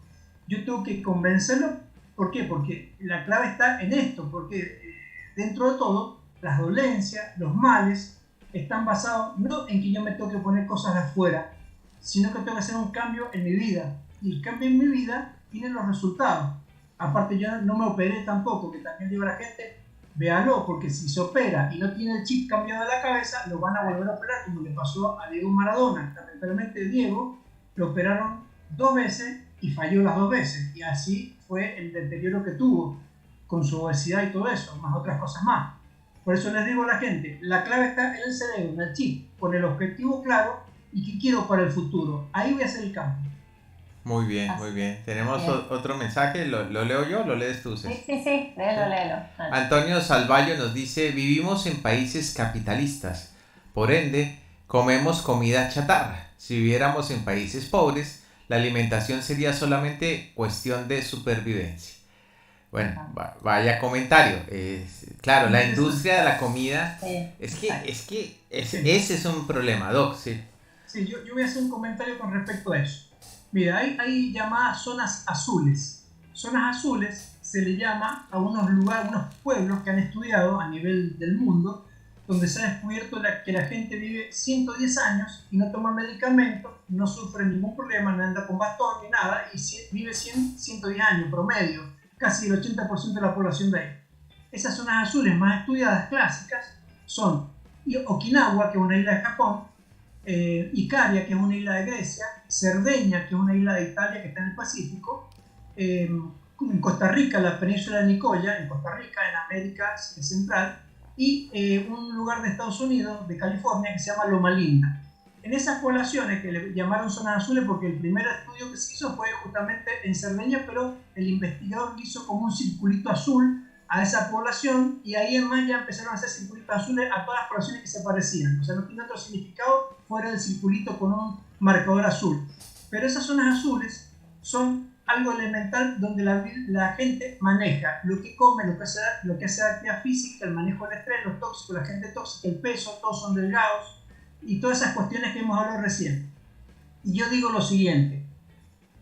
Yo tengo que convencerlo, ¿por qué? Porque la clave está en esto, porque dentro de todo, las dolencias, los males, están basados no en que yo me tengo que poner cosas de afuera, sino que tengo que hacer un cambio en mi vida. Y el cambio en mi vida tiene los resultados. Aparte, yo no me operé tampoco, que también digo a la gente, véalo, porque si se opera y no tiene el chip cambiado de la cabeza, lo van a volver a operar, como le pasó a Diego Maradona. Lamentablemente Diego lo operaron 2 veces y falló las 2 veces, y así fue el deterioro que tuvo con su obesidad y todo eso, más otras cosas más. Por eso les digo a la gente, la clave está en el cerebro, en el chip, con el objetivo claro y qué quiero para el futuro. Ahí voy a hacer el cambio. Muy bien, muy bien. Tenemos otro mensaje, ¿lo leo yo o lo lees tú, Ceci? Sí, léelo. Antonio Salvallo nos dice, vivimos en países capitalistas, por ende, comemos comida chatarra. Si viviéramos en países pobres, la alimentación sería solamente cuestión de supervivencia. Bueno, vaya comentario. Claro, la industria de la comida, ese es un problema, Doc, sí. Sí, yo voy a hacer un comentario con respecto a eso. Mira, hay llamadas zonas azules. Zonas azules se le llama a unos lugares, unos pueblos que han estudiado a nivel del mundo, donde se ha descubierto que la gente vive 110 años y no toma medicamentos, no sufre ningún problema, no anda con bastón ni nada, y vive 110 años promedio, casi el 80% de la población de ahí. Esas zonas azules más estudiadas, clásicas, son Okinawa, que es una isla de Japón, Icaria, que es una isla de Grecia, Cerdeña, que es una isla de Italia que está en el Pacífico, en Costa Rica, la península de Nicoya, en Costa Rica, en América Central, y un lugar de Estados Unidos, de California, que se llama Loma Linda. En esas poblaciones, que le llamaron zonas azules porque el primer estudio que se hizo fue justamente en Cerdeña, pero el investigador hizo como un circulito azul a esa población, y ahí en más ya empezaron a hacer circulitos azules a todas las poblaciones que se parecían. O sea, no tiene otro significado fuera del circulito con un marcador azul. Pero esas zonas azules son algo elemental donde la gente maneja lo que come, lo que hace actividad física, el manejo del estrés, los tóxicos, la gente tóxica, el peso, todos son delgados y todas esas cuestiones que hemos hablado recién. Y yo digo lo siguiente,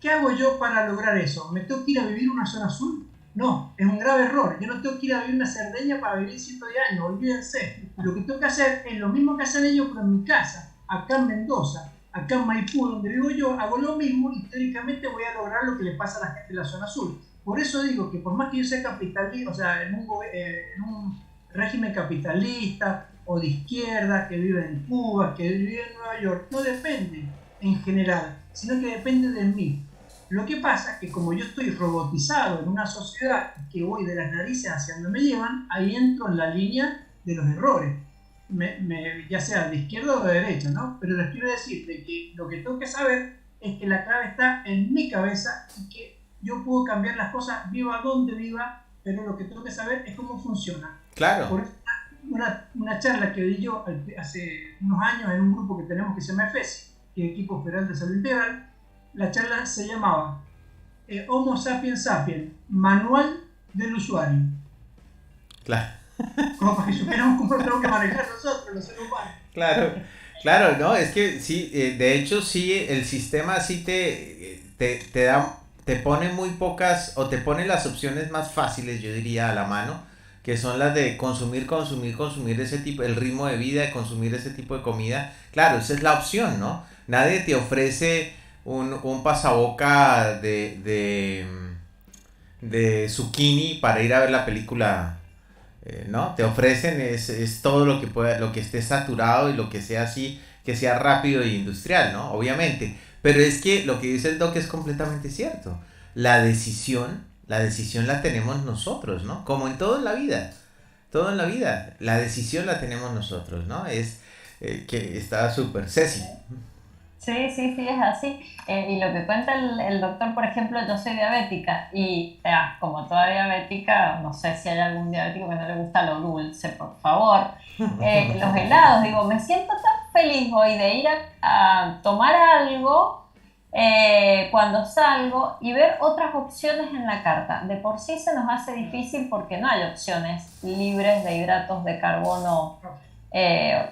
¿qué hago yo para lograr eso? ¿Me tengo que ir a vivir una zona azul? No, es un grave error. Yo no tengo que ir a vivir una Cerdeña para vivir 110 años, olvídense. Lo que tengo que hacer es lo mismo que hacen ellos, pero en mi casa, acá en Mendoza, acá en Maipú, donde vivo yo, hago lo mismo y teóricamente voy a lograr lo que le pasa a la gente de la zona azul. Por eso digo que por más que yo sea capitalista, o sea, en un régimen capitalista o de izquierda, que vive en Cuba, que vive en Nueva York, no depende en general, sino que depende de mí. Lo que pasa es que como yo estoy robotizado en una sociedad que voy de las narices hacia donde me llevan, ahí entro en la línea de los errores, ya sea de izquierda o de derecha, ¿no? Pero les quiero decir de que lo que tengo que saber es que la clave está en mi cabeza y que yo puedo cambiar las cosas, viva donde viva, pero lo que tengo que saber es cómo funciona. Claro. Por eso una charla que di yo hace unos años en un grupo que tenemos que se llama EFESI, que es Equipo Federal de Salud Integral. La charla se llamaba Homo Sapiens Sapiens, Manual del Usuario. Claro. Como para que supiéramos cómo lo tenemos que manejar nosotros, los seres humanos. Claro, no, es que sí, de hecho sí, el sistema sí te pone muy pocas, o te pone las opciones más fáciles, yo diría, a la mano, que son las de consumir ese tipo, el ritmo de vida, de consumir ese tipo de comida. Claro, esa es la opción, ¿no? Nadie te ofrece un pasaboca de zucchini para ir a ver la película, ¿no? Te ofrecen es todo lo que pueda, lo que esté saturado y lo que sea así, que sea rápido e industrial, ¿no? Obviamente. Pero es que lo que dice el Doc es completamente cierto. La decisión la tenemos nosotros, ¿no? Como en todo en la vida. Todo en la vida. La decisión la tenemos nosotros, ¿no? Es que está súper. Ceci. Sí, es así. Y lo que cuenta el doctor, por ejemplo, yo soy diabética y como toda diabética, no sé si hay algún diabético que no le gusta lo dulce, por favor. Los helados, digo, me siento tan feliz hoy de ir a tomar algo cuando salgo y ver otras opciones en la carta. De por sí se nos hace difícil porque no hay opciones libres de hidratos de carbono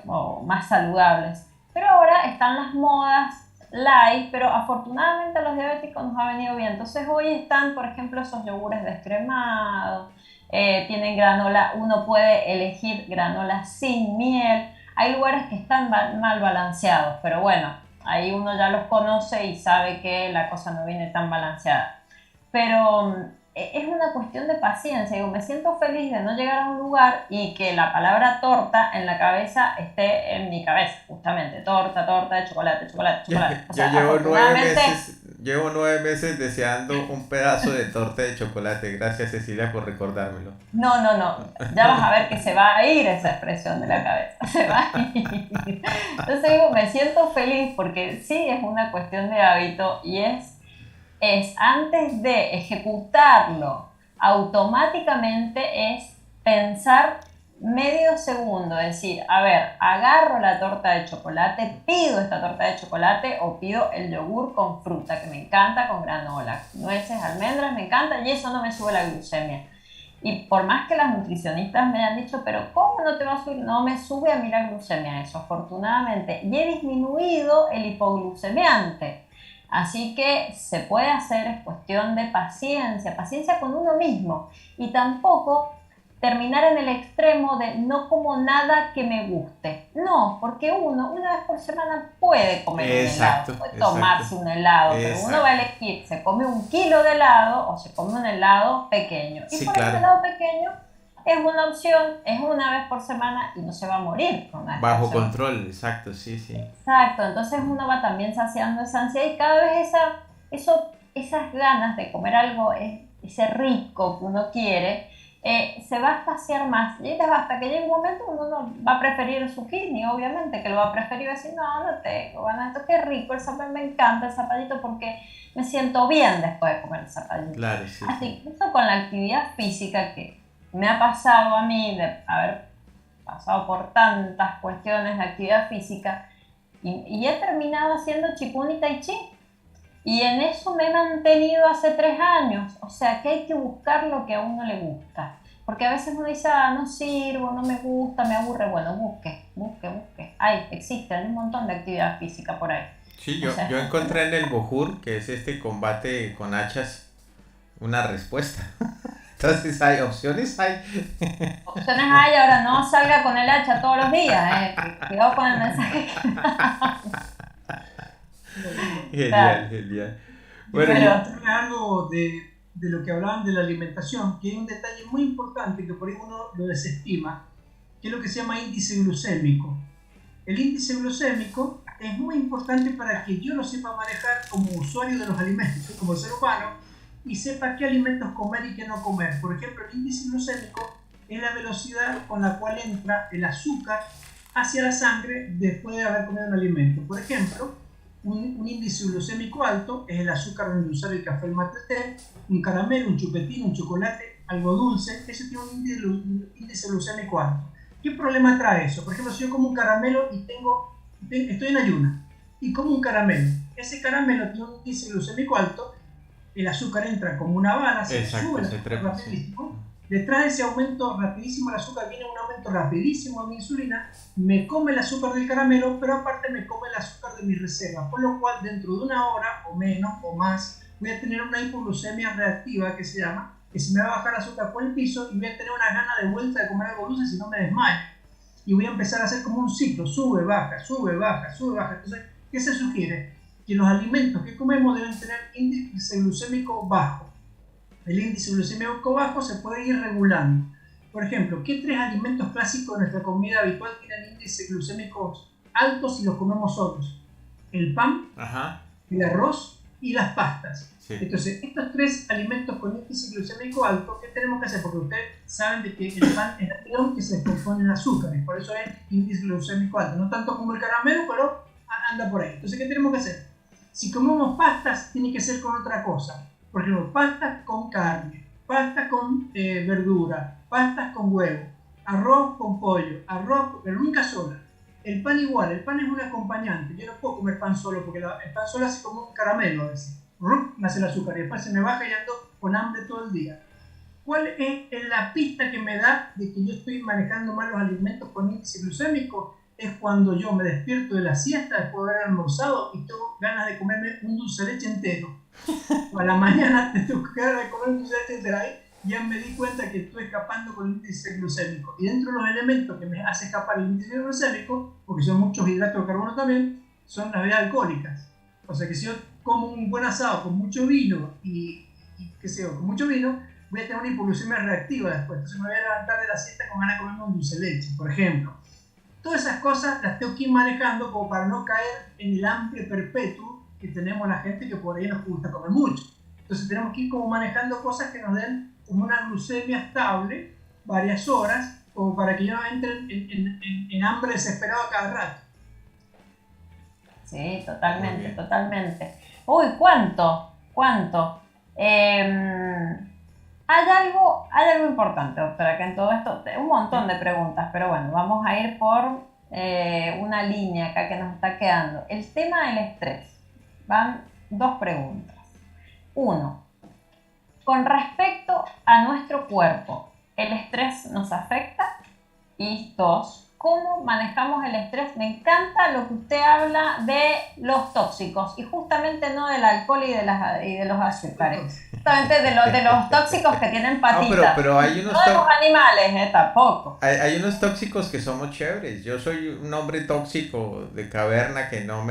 o más saludables. Pero ahora están las modas light, pero afortunadamente a los diabéticos nos ha venido bien. Entonces hoy están, por ejemplo, esos yogures descremados, tienen granola, uno puede elegir granola sin miel. Hay lugares que están mal balanceados, pero bueno, ahí uno ya los conoce y sabe que la cosa no viene tan balanceada. Pero es una cuestión de paciencia. Digo, me siento feliz de no llegar a un lugar y que la palabra torta en la cabeza esté en mi cabeza, justamente. Torta, torta de chocolate, chocolate, chocolate. O Yo sea, afortunadamente... llevo 9 meses deseando un pedazo de torta de chocolate. Gracias, Cecilia, por recordármelo. No, no, no. Ya vas a ver que se va a ir esa expresión de la cabeza. Se va a ir. Entonces digo, me siento feliz porque sí es una cuestión de hábito y es antes de ejecutarlo, automáticamente es pensar medio segundo, decir, a ver, agarro la torta de chocolate, pido esta torta de chocolate o pido el yogur con fruta, que me encanta, con granola, nueces, almendras, me encanta y eso no me sube la glucemia. Y por más que las nutricionistas me han dicho, pero ¿cómo no te va a subir? No me sube a mí la glucemia eso, afortunadamente. Y he disminuido el hipoglucemiante. Así que se puede hacer, es cuestión de paciencia, paciencia con uno mismo. Y tampoco terminar en el extremo de no como nada que me guste. No, porque uno una vez por semana puede comer un helado, puede tomarse un helado, pero uno va a elegir, se come 1 kilo de helado o se come un helado pequeño. Y Sí, por claro. ese helado pequeño es una opción, es una vez por semana y no se va a morir con una Bajo control, exacto, sí, sí. Exacto, entonces uno va también saciando esa ansiedad y cada vez esas ganas de comer algo, ese rico que uno quiere, se va a saciar más. Y hasta que llegue un momento uno no va a preferir el zucchini, obviamente, que lo va a preferir decir, no tengo ganas, esto qué rico, el zapallo, me encanta el zapallito porque me siento bien después de comer el zapallito. Claro, sí. Así, eso con la actividad física que me ha pasado a mí de haber pasado por tantas cuestiones de actividad física y he terminado haciendo Qigong y Tai Chi. Y en eso me he mantenido hace 3 años. O sea que hay que buscar lo que a uno le gusta. Porque a veces uno dice, no sirvo, no me gusta, me aburre. Bueno, busque. Existe un montón de actividad física por ahí. Sí, yo encontré en el Bohur, que es este combate con hachas, una respuesta. Entonces hay opciones, Opciones hay, ahora no salga con el hacha todos los días, cuidado con el mensaje. Genial. Bueno, pero algo de lo que hablaban de la alimentación, que hay un detalle muy importante que por ahí uno lo desestima, que es lo que se llama índice glucémico. El índice glucémico es muy importante para que yo lo sepa manejar como usuario de los alimentos, como ser humano, y sepa qué alimentos comer y qué no comer. Por ejemplo, el índice glucémico es la velocidad con la cual entra el azúcar hacia la sangre después de haber comido un alimento. Por ejemplo, un índice glucémico alto es el azúcar donde usar el café, el mate, el té, un caramelo, un chupetín, un chocolate, algo dulce. Ese tiene un índice glucémico alto. ¿Qué problema trae eso? Por ejemplo, si yo como un caramelo y estoy en ayuna y como un caramelo, ese caramelo tiene un índice glucémico alto, el azúcar entra como una bala, se sube el azúcar rapidísimo. Detrás de ese aumento rapidísimo del azúcar viene un aumento rapidísimo de mi insulina, me come el azúcar del caramelo, pero aparte me come el azúcar de mi reserva, por lo cual dentro de 1 hora o menos o más voy a tener una hipoglucemia reactiva que se llama, que se me va a bajar el azúcar por el piso y voy a tener una gana de vuelta de comer algo dulce si no me desmayo. Y voy a empezar a hacer como un ciclo, sube, baja, sube, baja, sube, baja. Entonces, ¿qué se sugiere? Que los alimentos que comemos deben tener índice glucémico bajo. El índice glucémico bajo se puede ir regulando. Por ejemplo, ¿qué 3 alimentos clásicos de nuestra comida habitual tienen índices glucémicos altos si los comemos solos? El pan, el arroz y las pastas. Sí. Entonces, estos 3 alimentos con índice glucémico alto, ¿qué tenemos que hacer? Porque ustedes saben de que el pan es almidón que se descompone en azúcares, por eso es índice glucémico alto. No tanto como el caramelo, pero anda por ahí. Entonces, ¿qué tenemos que hacer? Si comemos pastas, tiene que ser con otra cosa. Por ejemplo, pastas con carne, pastas con verdura, pastas con huevo, arroz con pollo, pero nunca sola. El pan igual, el pan es un acompañante. Yo no puedo comer pan solo porque el pan solo hace como un caramelo a veces. Me hace el azúcar y después se me baja y ando con hambre todo el día. ¿Cuál es la pista que me da de que yo estoy manejando mal los alimentos con índice glucémico? Es cuando yo me despierto de la siesta después de haber almorzado y tengo ganas de comerme un dulce de leche entero. O a la mañana tengo ganas de comer un dulce de leche entero. Ahí ya me di cuenta que estoy escapando con el índice glucémico. Y dentro de los elementos que me hace escapar el índice glucémico, porque son muchos hidratos de carbono también, son las bebidas alcohólicas. O sea que si yo como un buen asado con mucho vino y qué sé yo, con mucho vino, voy a tener una hipoglucemia reactiva después. Entonces me voy a levantar de la siesta con ganas de comerme un dulce de leche, por ejemplo. Todas esas cosas las tengo que ir manejando como para no caer en el hambre perpetuo que tenemos la gente que por ahí nos gusta comer mucho. Entonces tenemos que ir como manejando cosas que nos den como una glucemia estable varias horas, como para que yo no entre en hambre desesperado a cada rato. Sí, totalmente, totalmente. Uy, ¿cuánto? Hay algo importante, doctora, que en todo esto, un montón de preguntas, pero bueno, vamos a ir por una línea acá que nos está quedando. El tema del estrés. Van 2 preguntas. 1. Con respecto a nuestro cuerpo, ¿el estrés nos afecta? Y 2. ¿Cómo manejamos el estrés? Me encanta lo que usted habla de los tóxicos y justamente no del alcohol y de los azúcares. Justamente de los tóxicos que tienen patitas. No, pero hay unos no de los animales, tampoco. Hay unos tóxicos que somos chéveres. Yo soy un hombre tóxico de caverna que no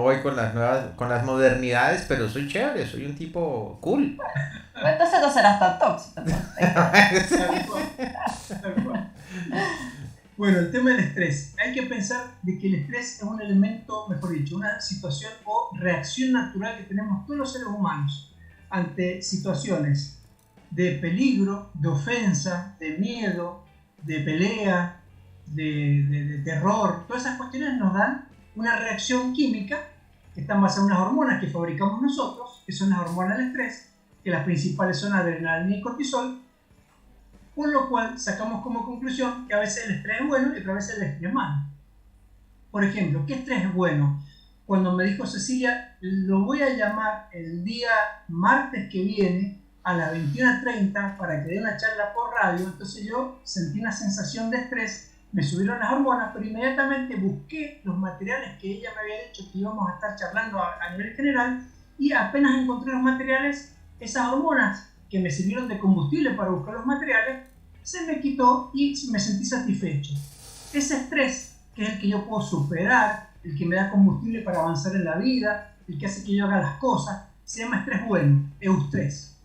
voy con las modernidades, pero soy chévere, soy un tipo cool. Entonces no serás tan tóxico. Bueno, el tema del estrés. Hay que pensar de que el estrés es un elemento, mejor dicho, una situación o reacción natural que tenemos todos los seres humanos ante situaciones de peligro, de ofensa, de miedo, de pelea, de terror. Todas esas cuestiones nos dan una reacción química que están basadas en unas hormonas que fabricamos nosotros, que son las hormonas del estrés, que las principales son adrenalina y cortisol. Por lo cual sacamos como conclusión que a veces el estrés es bueno y otras veces el estrés es malo. Por ejemplo, ¿qué estrés es bueno? Cuando me dijo Cecilia, lo voy a llamar el día martes que viene a las 21:30 para que dé una charla por radio, entonces yo sentí una sensación de estrés, me subieron las hormonas, pero inmediatamente busqué los materiales que ella me había dicho que íbamos a estar charlando a nivel general y apenas encontré los materiales, esas hormonas que me sirvieron de combustible para buscar los materiales, se me quitó y me sentí satisfecho. Ese estrés, que es el que yo puedo superar, el que me da combustible para avanzar en la vida, el que hace que yo haga las cosas, se llama estrés bueno, eustrés.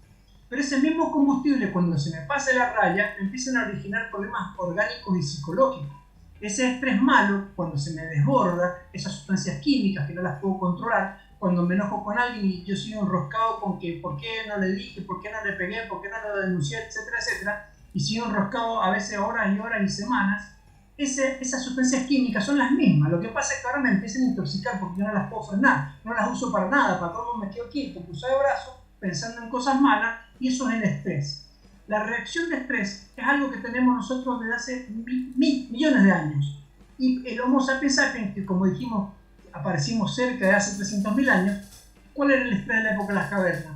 Pero ese mismo combustible, cuando se me pase la raya, me empiezan a originar problemas orgánicos y psicológicos. Ese estrés malo, cuando se me desborda, esas sustancias químicas que no las puedo controlar, cuando me enojo con alguien y yo soy enroscado con que por qué no le dije, por qué no le pegué, por qué no lo denuncié, etcétera, etcétera, y sigo enroscado a veces horas y horas y semanas, esas sustancias químicas son las mismas. Lo que pasa es que ahora me empiezan a intoxicar porque yo no las puedo frenar, no las uso para nada, para todo me quedo quieto, cruzado de brazos, pensando en cosas malas, y eso es el estrés. La reacción de estrés es algo que tenemos nosotros desde hace millones de años. Y el Homo sapiens sapiens, que como dijimos, aparecimos cerca de hace 300.000 años, ¿cuál era el estrés de la época de las cavernas?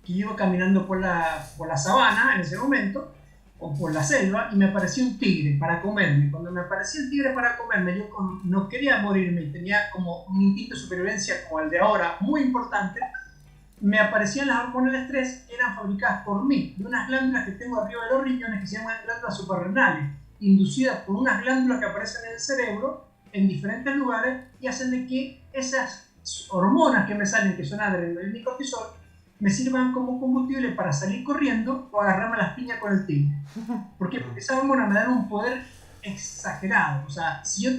Que yo iba caminando por la sabana en ese momento, o por la selva, y me aparecía un tigre para comerme. Cuando me aparecía el tigre para comerme, yo no quería morirme, tenía como un instinto de supervivencia como el de ahora, muy importante. Me aparecían las hormonas del estrés, eran fabricadas por mí, de unas glándulas que tengo arriba de los riñones que se llaman glándulas suprarrenales, inducidas por unas glándulas que aparecen en el cerebro, en diferentes lugares, y hacen de que esas hormonas que me salen, que son adrenalina y cortisol, me sirvan como combustible para salir corriendo o agarrarme las piñas con el tigre. ¿Por qué? Porque esas hormonas me dan un poder exagerado. O sea, si yo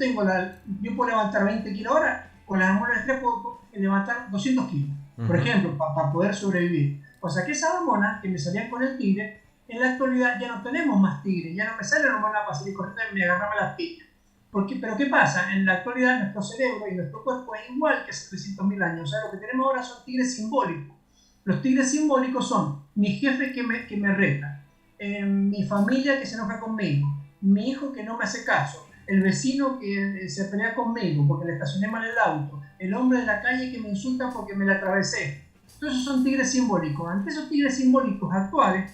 puedo levantar 20 kilos hora, con las hormonas del estrés puedo levantar 200 kilos, por ejemplo, para poder sobrevivir. O sea que esas hormonas que me salían con el tigre, en la actualidad ya no tenemos más tigres, ya no me salen hormonas para salir corriendo y me agarrarme las piñas. Pero ¿qué pasa? En la actualidad nuestro cerebro y nuestro cuerpo es igual que hace 300.000 años. O sea, lo que tenemos ahora son tigres simbólicos. Los tigres simbólicos son mi jefe que me reta, mi familia que se enoja conmigo, mi hijo que no me hace caso, el vecino que se pelea conmigo porque le estacioné mal el auto, el hombre de la calle que me insulta porque me la atravesé. Todos esos son tigres simbólicos. Ante esos tigres simbólicos actuales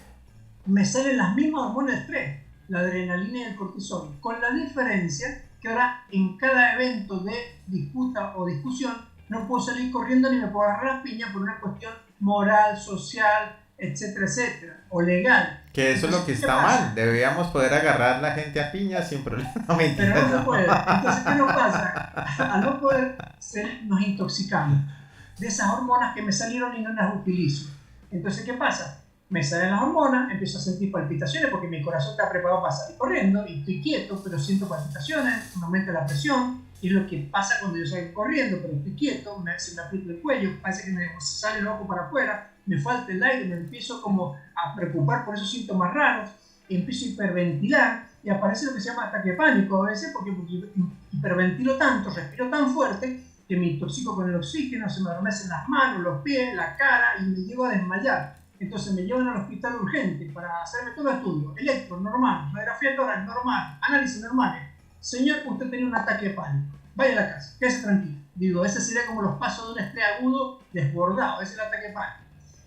me salen las mismas hormonas de estrés, la adrenalina y el cortisol, con la diferencia que ahora en cada evento de disputa o discusión no puedo salir corriendo ni me puedo agarrar las piñas por una cuestión moral, social, etcétera, etcétera, o legal. Que eso es lo que está mal. Deberíamos poder agarrar la gente a piñas sin problema. Pero no se puede. Entonces, ¿qué nos pasa? Al no poder nos intoxicamos de esas hormonas que me salieron y no las utilizo. Entonces, ¿qué pasa? Me salen las hormonas, empiezo a sentir palpitaciones porque mi corazón está preparado para salir corriendo y estoy quieto, pero siento palpitaciones, me aumenta la presión, y es lo que pasa cuando yo salgo corriendo, pero estoy quieto, se me aprieta el cuello, parece que me sale el ojo para afuera, me falta el aire, me empiezo como a preocupar por esos síntomas raros, empiezo a hiperventilar y aparece lo que se llama ataque de pánico a veces porque hiperventilo tanto, respiro tan fuerte que me intoxico con el oxígeno, se me adormecen las manos, los pies, la cara y me llego a desmayar. Entonces me llevan al hospital urgente para hacerme todo el estudio, electro, normal, radiografía toral, normal, análisis normales. Señor, usted tenía un ataque de pánico, vaya a la casa, quédese tranquilo. Digo, ese sería como los pasos de un estrés agudo desbordado, ese es el ataque de pánico.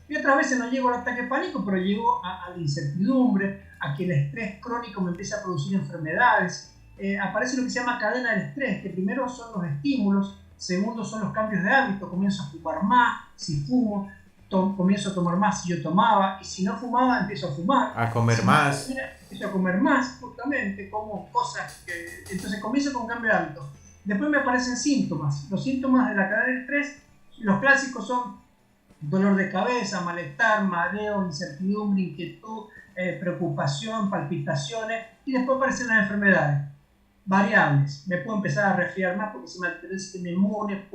Y otras veces no llego al ataque de pánico, pero llego a la incertidumbre, a que el estrés crónico me empiece a producir enfermedades. Aparece lo que se llama cadena del estrés, que primero son los estímulos, segundo son los cambios de hábito, comienzo a fumar más, si fumo, comienzo a tomar más si yo tomaba, y si no fumaba empiezo a fumar. A comer más. Empiezo a comer más, justamente, como cosas que... Entonces comienzo con cambio de hábito. Después me aparecen síntomas. Los síntomas de la cadena del estrés, los clásicos son dolor de cabeza, malestar, mareo, incertidumbre, inquietud, preocupación, palpitaciones, y después aparecen las enfermedades variables. Me puedo empezar a resfriar más porque se me altera el sistema inmune,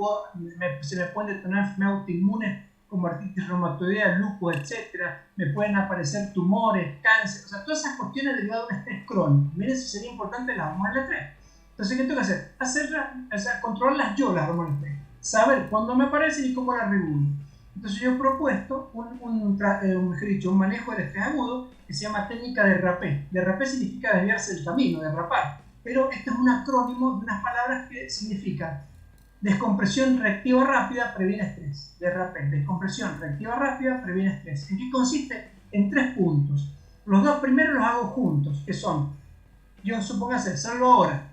se me pueden detonar enfermedades autoinmunes como artritis reumatoidea, lupus, etc. Me pueden aparecer tumores, cáncer, o sea, todas esas cuestiones derivadas de un estrés crónico. Miren si sería importante las hormonas del estrés. Entonces, ¿qué tengo que hacer? Controlarlas yo, las hormonas del estrés. Saber cuándo me aparecen y cómo las regulo. Entonces yo he propuesto un manejo del estrés agudo que se llama técnica de rapé. De rapé significa desviarse del camino, derrapar. Pero esto es un acrónimo de unas palabras que significan descompresión reactiva rápida previene estrés. De rapé, descompresión reactiva rápida previene estrés. ¿En qué consiste? En 3 puntos. Los 2 primeros los hago juntos, que son, yo supóngase, salgo ahora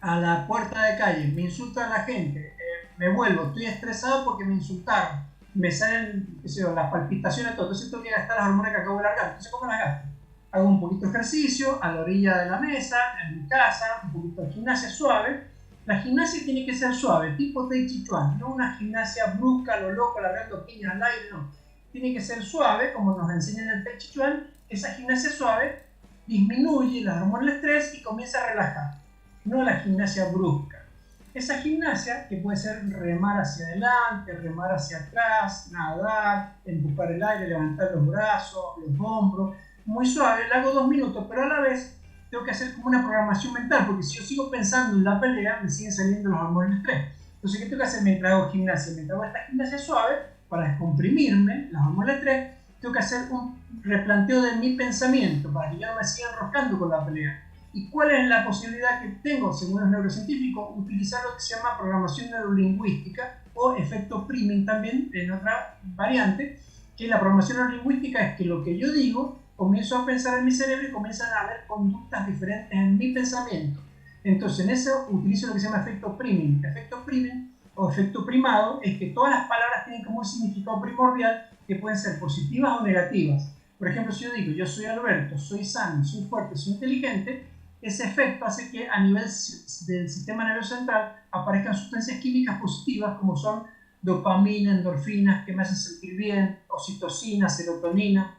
a la puerta de calle, me insulta a la gente, me vuelvo, estoy estresado porque me insultaron, me salen, qué sé yo, las palpitaciones, todo. Entonces tengo que gastar las hormonas que acabo de largar. Entonces, ¿cómo las gasto? Hago un poquito de ejercicio a la orilla de la mesa, en mi casa, un poquito de gimnasia suave. La gimnasia tiene que ser suave, tipo Tai Chi Chuan, no una gimnasia brusca, lo loco, largando piñas al aire, no. Tiene que ser suave, como nos enseñan en el Tai Chi Chuan. Esa gimnasia suave disminuye las hormonas del estrés y comienza a relajar, no la gimnasia brusca. Esa gimnasia, que puede ser remar hacia adelante, remar hacia atrás, nadar, empujar el aire, levantar los brazos, los hombros, muy suave, la hago 2 minutos, pero a la vez tengo que hacer como una programación mental, porque si yo sigo pensando en la pelea, me siguen saliendo los hormonas del estrés. Entonces, ¿qué tengo que hacer mientras hago gimnasia? Mientras hago esta gimnasia suave, para descomprimirme las hormonas del estrés, tengo que hacer un replanteo de mi pensamiento, para que yo no me siga enroscando con la pelea. ¿Y cuál es la posibilidad que tengo, según los neurocientíficos? Utilizar lo que se llama programación neurolingüística o efecto priming también, en otra variante, que la programación neurolingüística es que lo que yo digo, comienzo a pensar en mi cerebro y comienzan a haber conductas diferentes en mi pensamiento. Entonces, en eso utilizo lo que se llama efecto priming. Efecto priming o efecto primado es que todas las palabras tienen como un significado primordial que pueden ser positivas o negativas. Por ejemplo, si yo digo, yo soy Alberto, soy sano, soy fuerte, soy inteligente, ese efecto hace que a nivel del sistema nervioso central aparezcan sustancias químicas positivas como son dopamina, endorfinas que me hacen sentir bien, oxitocina, serotonina.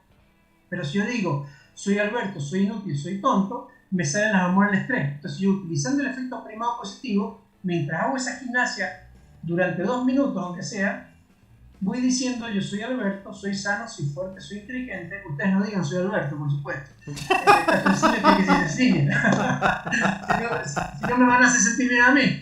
Pero si yo digo, soy Alberto, soy inútil, soy tonto, me salen las hormonas del estrés. Entonces yo, utilizando el efecto primado positivo, mientras hago esa gimnasia durante 2 minutos, aunque sea, voy diciendo, yo soy Alberto, soy sano, soy fuerte, soy inteligente. Ustedes no digan soy Alberto, por supuesto. Está sencillo que se sigue. Si no me van a hacer sentir bien a mí.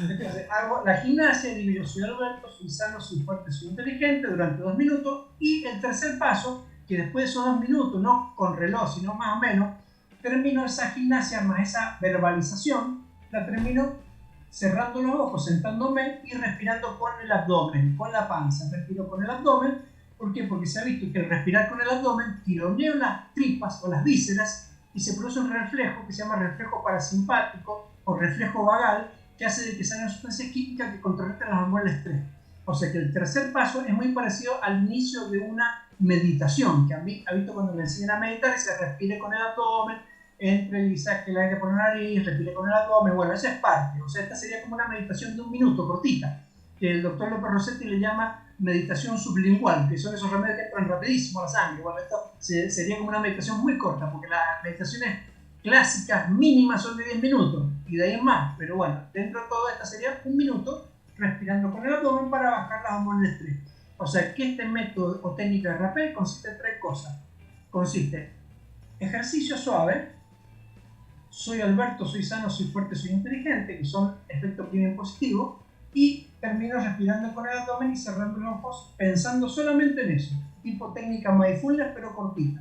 Entonces hago la gimnasia, digo yo soy Alberto, soy sano, soy fuerte, soy inteligente durante 2 minutos. Y el tercer paso, que después de esos 2 minutos, no con reloj, sino más o menos, termino esa gimnasia más esa verbalización, la termino cerrando los ojos, sentándome y respirando con el abdomen, con la panza. Respiro con el abdomen. ¿Por qué? Porque se ha visto que al respirar con el abdomen tironeo las tripas o las vísceras y se produce un reflejo que se llama reflejo parasimpático o reflejo vagal, que hace de que salgan sustancias químicas que contrarrestan las hormonas del estrés. O sea que el tercer paso es muy parecido al inicio de una meditación, que a mí ha visto cuando me enseñan a meditar y se respire con el abdomen, entre y saque el aire por la nariz, respire con el abdomen. Bueno, esa es parte. O sea, esta sería como una meditación de 1 minuto, cortita, que el doctor López Rossetti le llama meditación sublingual, que son esos remedios que entran rapidísimo a la sangre. Bueno, esto sería como una meditación muy corta, porque las meditaciones clásicas mínimas son de 10 minutos y de ahí en más, pero bueno, dentro de todo esta sería 1 minuto respirando con el abdomen para bajar las hormonas del estrés. O sea que este método o técnica de rappel consiste en 3 cosas. Consiste ejercicio suave, soy Alberto, soy sano, soy fuerte, soy inteligente, que son efectos bien positivos, y termino respirando con el abdomen y cerrando los ojos pensando solamente en eso, tipo técnica mindfulness pero cortita.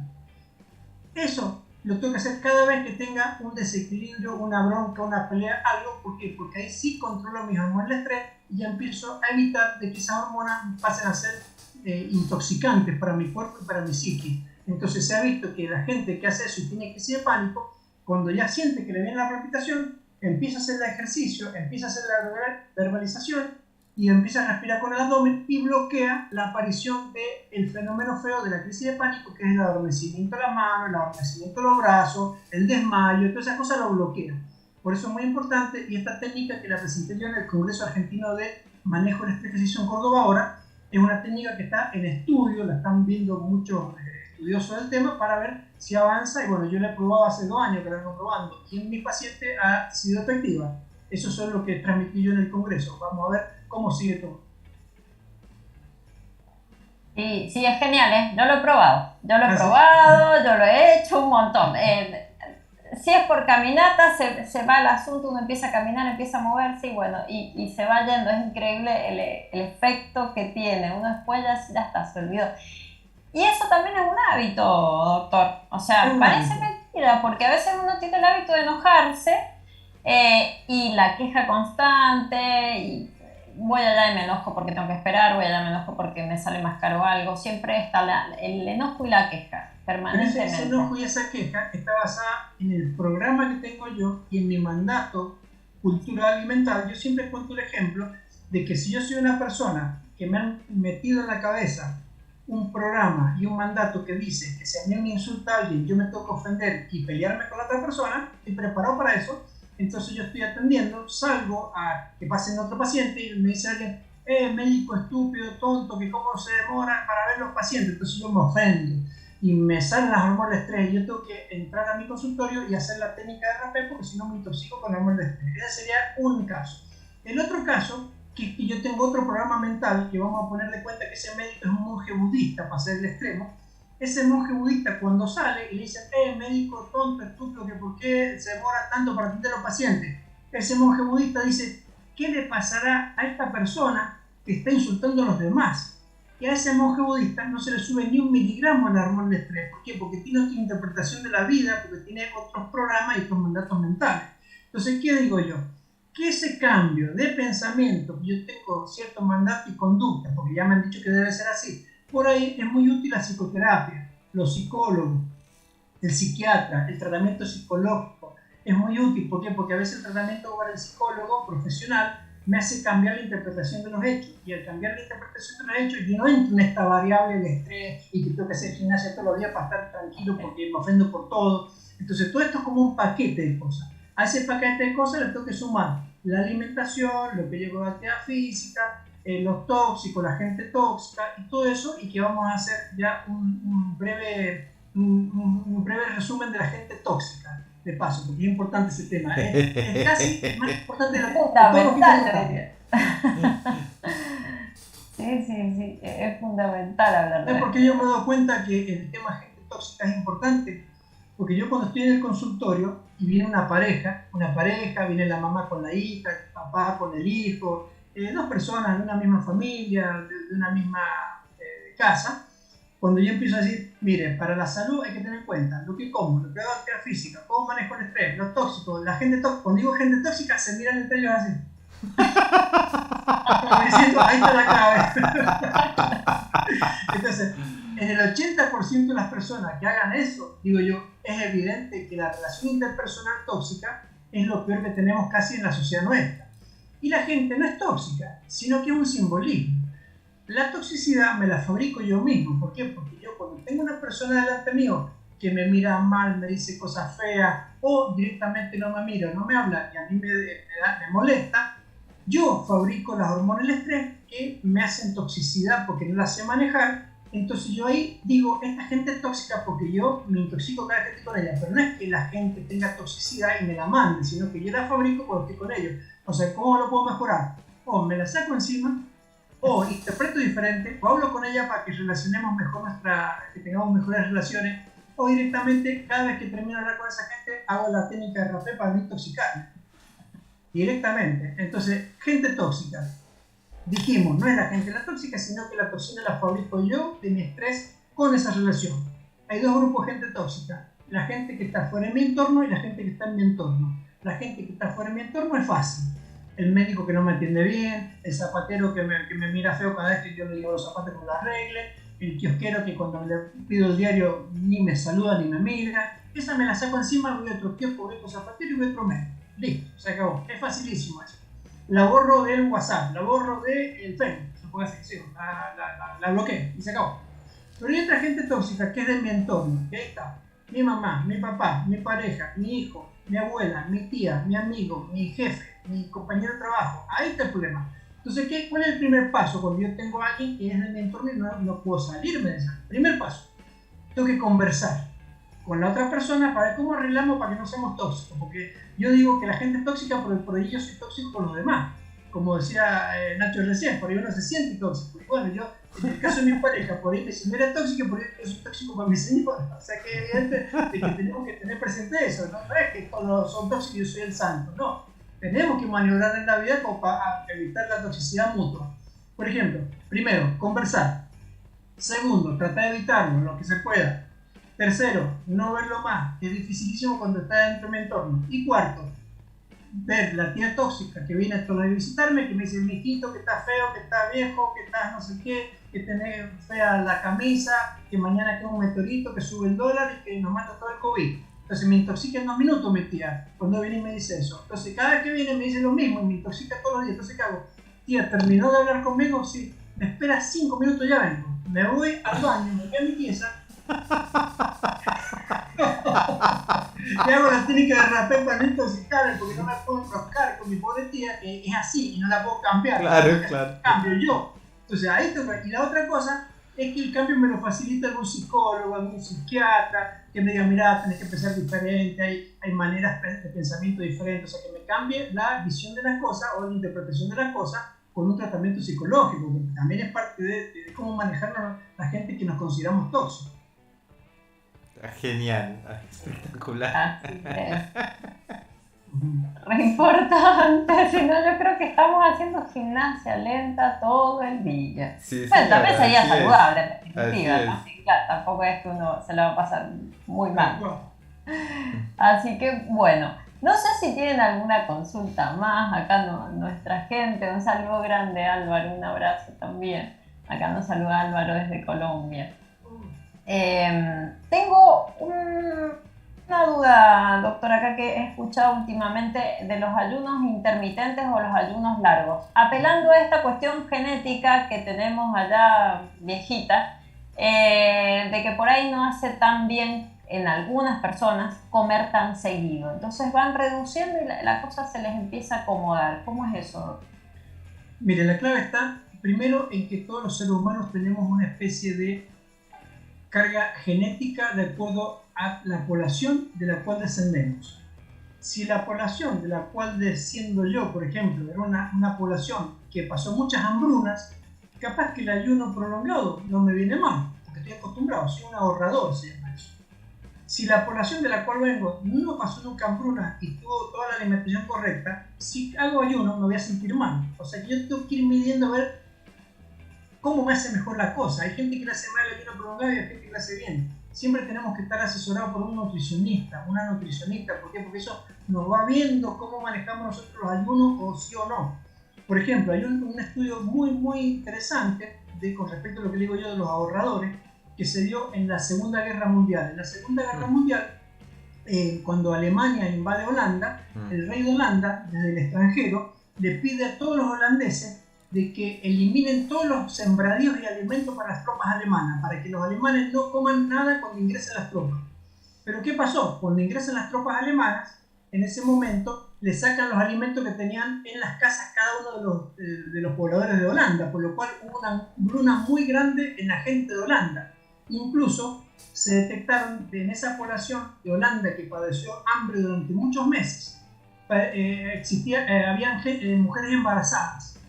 Eso lo tengo que hacer cada vez que tenga un desequilibrio, una bronca, una pelea, algo. ¿Por qué? Porque ahí sí controlo mis hormonas del estrés y ya empiezo a evitar de que esas hormonas pasen a ser intoxicantes para mi cuerpo y para mi psique. Entonces se ha visto que la gente que hace eso y tiene crisis de pánico, cuando ya siente que le viene la palpitación, empieza a hacer el ejercicio, empieza a hacer la verbalización y empieza a respirar con el abdomen y bloquea la aparición del fenómeno feo de la crisis de pánico, que es el adormecimiento de la mano, el adormecimiento de los brazos, el desmayo, todas esas cosas lo bloquea. Por eso es muy importante, y esta técnica que la presenté yo en el Congreso Argentino de Manejo del Ejercicio en Córdoba ahora, es una técnica que está en estudio, la están viendo muchos estudiosos del tema para ver si avanza, y bueno, yo la he probado hace 2 años que la vengo probando y en mi paciente ha sido efectiva. Eso es lo que transmití yo en el Congreso. Vamos a ver cómo sigue todo. Sí, sí, es genial, ¿eh? Yo lo he probado, yo lo he hecho un montón. Si es por caminata, se va el asunto, uno empieza a caminar, empieza a moverse y bueno, y se va yendo. Es increíble el efecto que tiene. Uno después ya está, se olvidó. Y eso también es un hábito, doctor. O sea, parece mentira, porque a veces uno tiene el hábito de enojarse y la queja constante, y voy allá y me enojo porque tengo que esperar, voy allá y me enojo porque me sale más caro algo. Siempre está el enojo y la queja, permanentemente. Pero ese enojo y esa queja está basada en el programa que tengo yo y en mi mandato cultural alimentar. Yo siempre cuento el ejemplo de que si yo soy una persona que me han metido en la cabeza un programa y un mandato que dice que si a mí me insulta alguien, yo me tengo que ofender y pelearme con la otra persona, estoy preparado para eso. Entonces yo estoy atendiendo, salgo a que pasen otro paciente y me dice alguien, médico estúpido, tonto, que cómo se demora para ver los pacientes. Entonces yo me ofendo y me salen las hormonas de estrés y yo tengo que entrar a mi consultorio y hacer la técnica de rappel porque si no me intoxico con hormonas de estrés. Ese sería un caso. El otro caso, que yo tengo otro programa mental que vamos a ponerle cuenta que ese médico es un monje budista, para ser el extremo. Ese monje budista cuando sale y le dice, médico tonto, estúpido, que por qué se demora tanto para atender a los pacientes, ese monje budista dice, ¿qué le pasará a esta persona que está insultando a los demás? Y a ese monje budista no se le sube ni 1 miligramo el hormona de estrés. ¿Por qué? Porque tiene otra interpretación de la vida, porque tiene otros programas y otros mandatos mentales. Entonces, ¿qué digo yo? Que ese cambio de pensamiento, yo tengo cierto mandato y conducta, porque ya me han dicho que debe ser así, por ahí es muy útil la psicoterapia, los psicólogos, el psiquiatra, el tratamiento psicológico, es muy útil. ¿Por qué? Porque a veces el tratamiento para el psicólogo profesional me hace cambiar la interpretación de los hechos, y al cambiar la interpretación de los hechos yo no entro en esta variable de estrés y que tengo que hacer gimnasia todos los días para estar tranquilo porque me ofendo por todo. Entonces todo esto es como un paquete de cosas. A ese paquete de cosas le tengo que sumar la alimentación, lo que llevo de actividad física, los tóxicos, la gente tóxica y todo eso, y que vamos a hacer ya un breve resumen de la gente tóxica, de paso, porque es importante ese tema. Es casi más importante de lo fundamental. Sí, es fundamental hablar de eso. Porque yo me doy cuenta que el tema gente tóxica es importante, porque yo cuando estoy en el consultorio y viene una pareja, viene la mamá con la hija, el papá con el hijo, 2 personas de una misma familia, de una misma casa, cuando yo empiezo a decir, mire, para la salud hay que tener en cuenta lo que como, lo que hago actividad física, cómo manejo el estrés, los tóxicos, la gente tóxica. Cuando digo gente tóxica, se miran entre ellos así. Como diciendo, ahí está la clave. Entonces, en el 80% de las personas que hagan eso, digo yo, es evidente que la relación interpersonal tóxica es lo peor que tenemos casi en la sociedad nuestra. Y la gente no es tóxica, sino que es un simbolismo. La toxicidad me la fabrico yo mismo. ¿Por qué? Porque yo cuando tengo una persona delante mío que me mira mal, me dice cosas feas, o directamente no me mira, no me habla y a mí me molesta, Yo fabrico las hormonas del estrés que me hacen toxicidad porque no las sé manejar. Entonces yo ahí digo, esta gente es tóxica porque yo me intoxico cada vez que estoy con ella. Pero no es que la gente tenga toxicidad y me la mande, sino que yo la fabrico cuando estoy con ellos. O sea, ¿cómo lo puedo mejorar? O me la saco encima, o interpreto diferente, o hablo con ella para que relacionemos mejor que tengamos mejores relaciones, o directamente cada vez que termino de hablar con esa gente hago la técnica de rapé para no intoxicarme. Directamente. Entonces, gente tóxica. Dijimos, no es la gente la tóxica, sino que la toxina la fabrico yo de mi estrés con esa relación. Hay dos grupos de gente tóxica. La gente que está fuera de mi entorno y la gente que está en mi entorno. La gente que está fuera de mi entorno es fácil. El médico que no me atiende bien, el zapatero que me mira feo cada vez que yo le digo los zapatos con la regla, el kiosquero que cuando le pido el diario ni me saluda ni me mira. Esa me la saco encima, voy a otro kiosco, voy a otro zapatero y voy a otro médico. Listo, se acabó. Es facilísimo eso. La borro del WhatsApp, la borro del Facebook, se puede hacer, la bloqueo y se acabó. Pero hay otra gente tóxica que es de mi entorno, que ahí está. Mi mamá, mi papá, mi pareja, mi hijo, mi abuela, mi tía, mi amigo, mi jefe, mi compañero de trabajo. Ahí está el problema. Entonces, ¿cuál es el primer paso cuando yo tengo a alguien que es de mi entorno y no puedo salirme de eso? Primer paso, tengo que conversar con la otra persona para ver cómo arreglamos para que no seamos tóxicos. Porque yo digo que la gente es tóxica, pero por ahí yo soy tóxico con los demás. Como decía Nacho recién, por ahí uno se siente tóxico. Y bueno, yo, en el caso de mi pareja, por ahí me siento tóxico, por ahí yo soy tóxico con mi señora. O sea que es evidente de que tenemos que tener presente eso. No es que cuando son tóxicos yo soy el santo, no. Tenemos que maniobrar en la vida como para evitar la toxicidad mutua. Por ejemplo, primero, conversar. Segundo, tratar de evitarlo, lo que se pueda. Tercero, no verlo más, que es dificilísimo cuando está dentro de mi entorno. Y cuarto, ver la tía tóxica que viene a visitarme, que me dice, mijito, que está feo, que está viejo, que está no sé qué, que tenés fea la camisa, que mañana queda un meteorito, que sube el dólar y que nos mata todo el COVID. Entonces me intoxica en 2 minutos mi tía, cuando viene y me dice eso. Entonces cada vez que viene me dice lo mismo y me intoxica todos los días. Entonces ¿qué hago? Tía, ¿terminó de hablar conmigo? Sí. Me espera 5 minutos, ya vengo. Me voy al baño, me voy a mi pieza. Y hago la técnica de rapé para no intoxicarme porque no me puedo enroscar con mi pobre tía que es así y no la puedo cambiar. Claro. Cambio yo. Entonces ahí toca. Y la otra cosa es que el cambio me lo facilita algún psicólogo, algún psiquiatra que me diga, mira, tenés que pensar diferente, hay maneras de pensamiento diferentes, o sea, que me cambie la visión de las cosas o la interpretación de las cosas con un tratamiento psicológico, porque también es parte de cómo manejar la gente que nos consideramos tóxicos. Genial, espectacular. Así es. Re importante, si no yo creo que estamos haciendo gimnasia lenta todo el día. Sí, bueno, también sería saludable, en definitiva, ¿no? Claro, tampoco es que uno se la va a pasar muy mal. Así que bueno, no sé si tienen alguna consulta más, acá nuestra gente, un saludo grande Álvaro, un abrazo también. Acá nos saluda Álvaro desde Colombia. Tengo una duda, doctora, acá que he escuchado últimamente de los ayunos intermitentes o los ayunos largos. Apelando a esta cuestión genética que tenemos allá viejita, de que por ahí no hace tan bien en algunas personas comer tan seguido. Entonces van reduciendo y la cosa se les empieza a acomodar. ¿Cómo es eso, doctor? Mire, la clave está primero en que todos los seres humanos tenemos una especie de carga genética de acuerdo a la población de la cual descendemos. Si la población de la cual desciendo yo, por ejemplo, era una población que pasó muchas hambrunas, capaz que el ayuno prolongado no me viene mal, porque estoy acostumbrado, soy un ahorrador, se llama eso. Si la población de la cual vengo no pasó nunca hambrunas y tuvo toda la alimentación correcta, si hago ayuno me voy a sentir mal. O sea que yo tengo que ir midiendo a ver cómo me hace mejor la cosa. Hay gente que le hace mal el ayuno prolongado y hay gente que le hace bien. Siempre tenemos que estar asesorados por un nutricionista, una nutricionista. ¿Por qué? Porque eso nos va viendo cómo manejamos nosotros los ayunos o sí o no. Por ejemplo, hay un estudio muy interesante con respecto a lo que digo yo de los ahorradores que se dio en la Segunda Guerra Mundial. En la Segunda Guerra Mundial, cuando Alemania invade Holanda, el rey de Holanda, desde el extranjero, le pide a todos los holandeses de que eliminen todos los sembradíos y alimentos para las tropas alemanas, para que los alemanes no coman nada cuando ingresen las tropas. Pero ¿qué pasó? Cuando ingresan las tropas alemanas, en ese momento le sacan los alimentos que tenían en las casas cada uno de los pobladores de Holanda, por lo cual hubo una hambruna muy grande en la gente de Holanda. Incluso se detectaron en esa población de Holanda que padeció hambre durante muchos meses, habían mujeres embarazadas.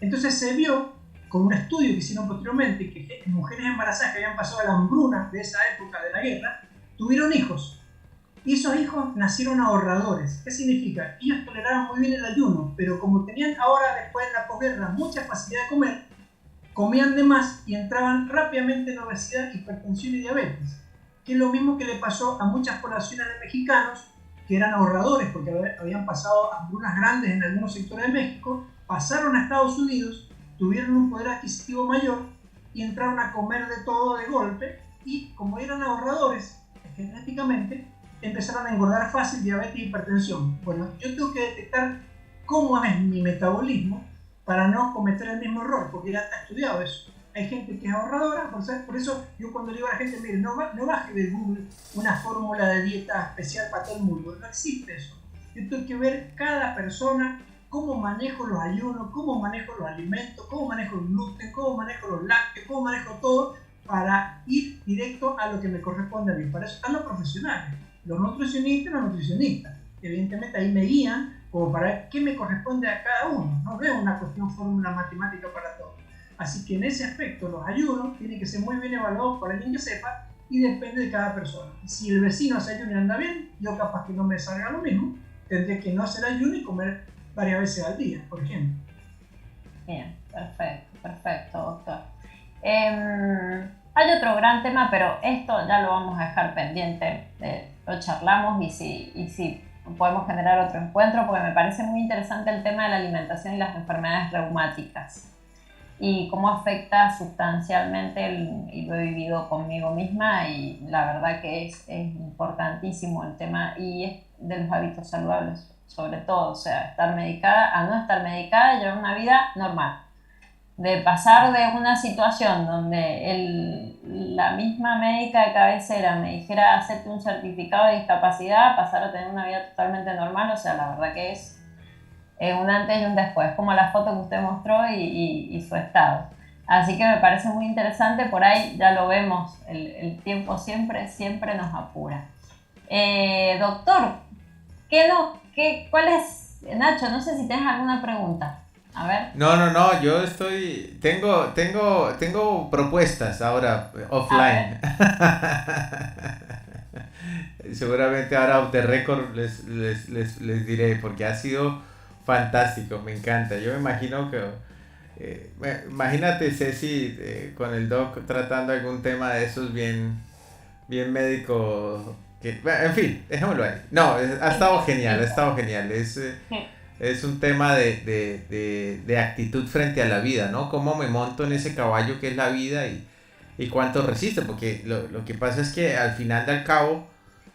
Entonces se vio, con un estudio que hicieron posteriormente, que mujeres embarazadas que habían pasado la hambruna de esa época de la guerra, tuvieron hijos. Y esos hijos nacieron ahorradores. ¿Qué significa? Ellos toleraban muy bien el ayuno, pero como tenían ahora, después de la posguerra, mucha facilidad de comer, comían de más y entraban rápidamente en obesidad, hipertensión y diabetes. Que es lo mismo que le pasó a muchas poblaciones de mexicanos que eran ahorradores porque habían pasado hambrunas grandes en algunos sectores de México, pasaron a Estados Unidos, tuvieron un poder adquisitivo mayor y entraron a comer de todo de golpe, y como eran ahorradores genéticamente, empezaron a engordar fácil, diabetes y hipertensión. Bueno, yo tengo que detectar cómo es mi metabolismo para no cometer el mismo error, porque ya está estudiado eso. Hay gente que es ahorradora, por eso yo cuando le digo a la gente, mire, no baje de Google una fórmula de dieta especial para todo el mundo, no existe eso. Yo tengo que ver cada persona, cómo manejo los ayunos, cómo manejo los alimentos, cómo manejo el gluten, cómo manejo los lácteos, cómo manejo todo, para ir directo a lo que me corresponde a mí. Para eso están los profesionales, los nutricionistas. Evidentemente ahí me guían como para ver qué me corresponde a cada uno. No es una cuestión fórmula matemática para todos. Así que en ese aspecto los ayunos tienen que ser muy bien evaluados por alguien que sepa, y depende de cada persona. Si el vecino hace ayuno y anda bien, yo capaz que no me salga lo mismo, tendré que no hacer ayuno y comer varias veces al día, por ejemplo. Bien, perfecto, doctor. Hay otro gran tema, pero esto ya lo vamos a dejar pendiente, lo charlamos y si podemos generar otro encuentro, porque me parece muy interesante el tema de la alimentación y las enfermedades reumáticas y cómo afecta sustancialmente, y lo he vivido conmigo misma, y la verdad que es importantísimo el tema, y es de los hábitos saludables sobre todo, o sea, estar medicada a no estar medicada y llevar una vida normal. De pasar de una situación donde la misma médica de cabecera me dijera hacerte un certificado de discapacidad, a pasar a tener una vida totalmente normal, o sea, la verdad que es un antes y un después, como la foto que usted mostró y su estado. Así que me parece muy interesante, por ahí ya lo vemos, el tiempo siempre nos apura. Doctor, ¿cuál es, Nacho? No sé si tienes alguna pregunta. A ver. No, yo tengo propuestas ahora offline. Seguramente ahora off the record les diré, porque ha sido fantástico, me encanta. Yo me imagino que imagínate, Ceci, con el doc tratando algún tema de esos bien médico, en fin, dejémoslo ahí. No, ha estado genial. Es un tema de actitud frente a la vida, ¿no? Cómo me monto en ese caballo que es la vida y cuánto resiste, porque lo que pasa es que al final del cabo,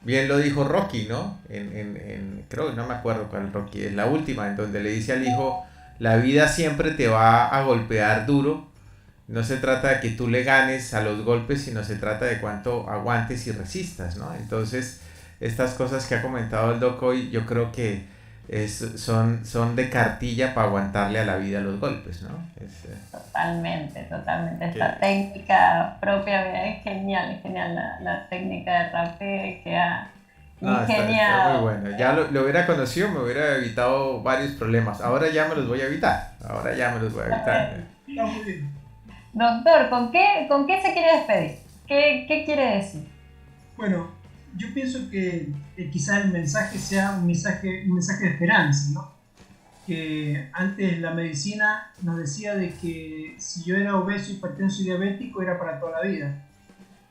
bien lo dijo Rocky, ¿no? Creo que no me acuerdo cuál Rocky, es la última, en donde le dice al hijo, la vida siempre te va a golpear duro, no se trata de que tú le ganes a los golpes, sino se trata de cuánto aguantes y resistas, ¿no? Entonces, estas cosas que ha comentado el doc hoy, yo creo que son de cartilla para aguantarle a la vida los golpes, ¿no? Totalmente. Esta técnica propia, es genial la técnica de rapé que ha ingeniado. Está muy bueno. Ya lo hubiera conocido, me hubiera evitado varios problemas. Ahora ya me los voy a evitar. Está muy bien. Doctor, ¿con qué se quiere despedir? ¿Qué quiere decir? Bueno, yo pienso que quizás el mensaje sea un mensaje de esperanza, ¿no? Que antes la medicina nos decía de que si yo era obeso, hipertenso y diabético era para toda la vida.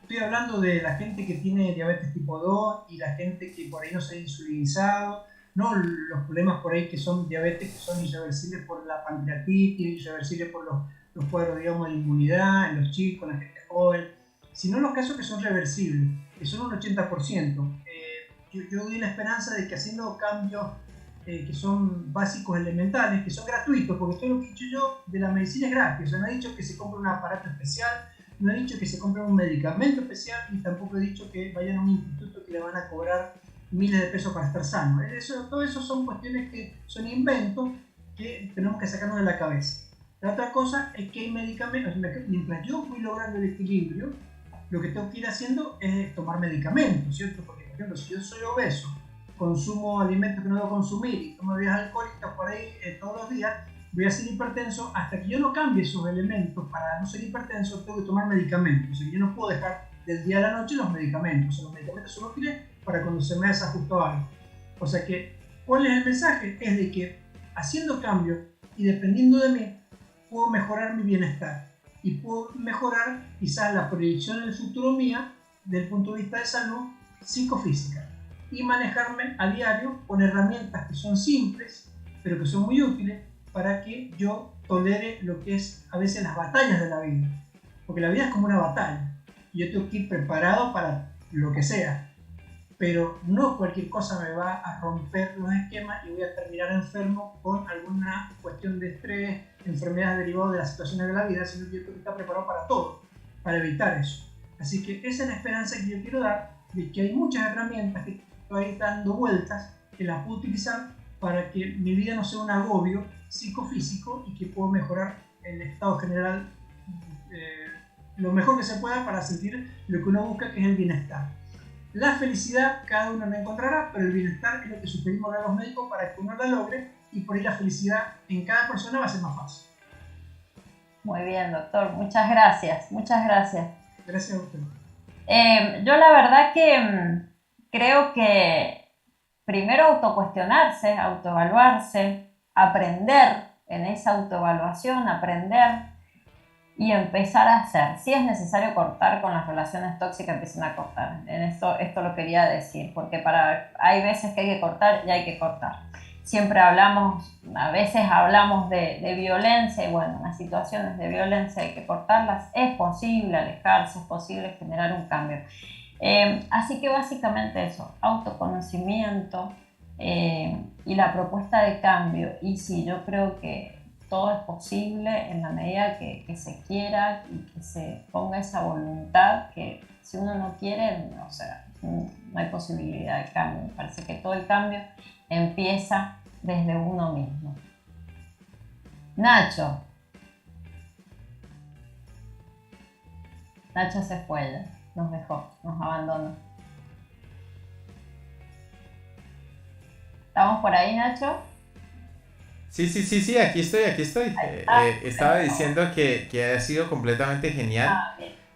Estoy hablando de la gente que tiene diabetes tipo 2 y la gente que por ahí no se ha insulinizado, no los problemas por ahí que son diabetes que son irreversibles por la pancreatitis, irreversibles por los cuadros, digamos, de inmunidad en los chicos, en la gente joven, sino los casos que son reversibles, que son un 80%. Yo doy la esperanza de que haciendo cambios que son básicos, elementales, que son gratuitos, porque todo lo que he dicho yo de la medicina es gratis. O sea, no he dicho que se compre un aparato especial, no he dicho que se compre un medicamento especial, y tampoco he dicho que vayan a un instituto que le van a cobrar miles de pesos para estar sano. Todo eso son cuestiones que son inventos que tenemos que sacarnos de la cabeza. La otra cosa es que hay medicamentos, mientras yo voy logrando el equilibrio, lo que tengo que ir haciendo es tomar medicamentos, ¿cierto? Porque, por ejemplo, si yo soy obeso, consumo alimentos que no debo consumir y tomo bebidas alcohólicas por ahí todos los días, voy a ser hipertenso. Hasta que yo no cambie esos elementos para no ser hipertenso, tengo que tomar medicamentos. O sea, yo no puedo dejar del día a la noche los medicamentos. O sea, los medicamentos son útiles para cuando se me desajustó algo. O sea que, ¿cuál es el mensaje? Es de que haciendo cambios y dependiendo de mí, puedo mejorar mi bienestar y puedo mejorar quizás la proyección en el futuro mía desde el punto de vista de salud psicofísica y manejarme a diario con herramientas que son simples pero que son muy útiles para que yo tolere lo que es a veces las batallas de la vida, porque la vida es como una batalla y yo tengo que ir preparado para lo que sea, pero no cualquier cosa me va a romper los esquemas y voy a terminar enfermo con alguna cuestión de estrés, enfermedades derivadas de las situaciones de la vida, sino que yo tengo que estar preparado para todo, para evitar eso. Así que esa es la esperanza que yo quiero dar, de que hay muchas herramientas que estoy dando vueltas, que las puedo utilizar para que mi vida no sea un agobio psicofísico y que puedo mejorar el estado general lo mejor que se pueda para sentir lo que uno busca, que es el bienestar. La felicidad cada uno la encontrará, pero el bienestar es lo que sugerimos a los médicos para que uno la logre, y por ahí la felicidad en cada persona va a ser más fácil. Muy bien, doctor. Muchas gracias. Muchas gracias. Gracias a usted. Yo la verdad que creo que primero autocuestionarse, autoevaluarse, aprender en esa autoevaluación, aprender y empezar a hacer. Si es necesario cortar con las relaciones tóxicas, empiecen a cortar. Esto lo quería decir, porque hay veces que hay que cortar y hay que cortar. Siempre a veces hablamos de violencia, y bueno, en las situaciones de violencia hay que cortarlas. Es posible alejarse, es posible generar un cambio. Así que básicamente eso, autoconocimiento y la propuesta de cambio. Y sí, yo creo que todo es posible en la medida que se quiera y que se ponga esa voluntad, que si uno no quiere, no hay posibilidad de cambio. Me parece que todo el cambio empieza desde uno mismo. Nacho se fue, nos dejó, nos abandonó. ¿Estamos por ahí, Nacho? Sí, aquí estoy. Estaba diciendo que ha sido completamente genial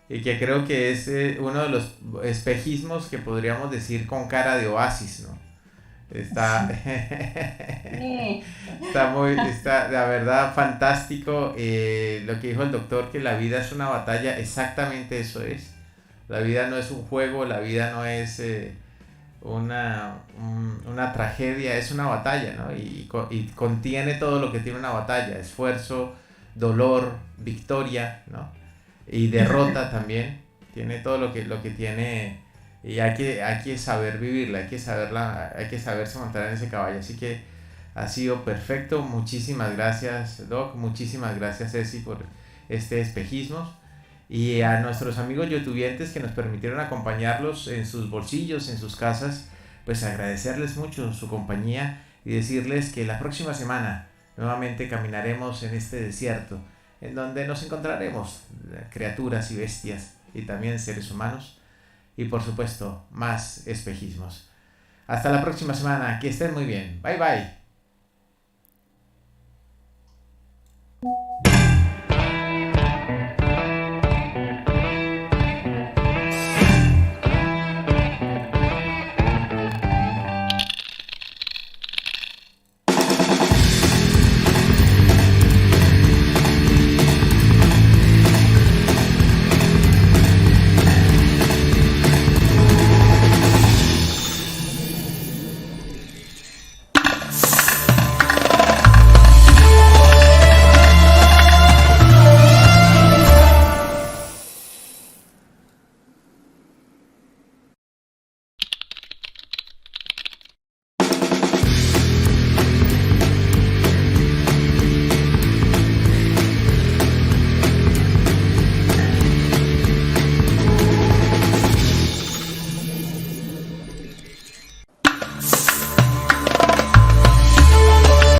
y que creo que es uno de los espejismos que podríamos decir con cara de oasis, ¿no? Está la verdad fantástico lo que dijo el doctor, que la vida es una batalla. Exactamente eso es. La vida no es un juego, la vida no es una tragedia, es una batalla, ¿no? Y contiene todo lo que tiene una batalla: esfuerzo, dolor, victoria, ¿no? Y derrota también. Tiene todo lo que tiene, y hay que saber vivirla, hay que saberse montar en ese caballo. Así que ha sido perfecto. Muchísimas gracias, Doc. Muchísimas gracias, Ceci, por este espejismo. Y a nuestros amigos youtubientes que nos permitieron acompañarlos en sus bolsillos, en sus casas, pues agradecerles mucho su compañía y decirles que la próxima semana nuevamente caminaremos en este desierto, en donde nos encontraremos criaturas y bestias y también seres humanos, y por supuesto más espejismos. Hasta la próxima semana, que estén muy bien. Bye bye.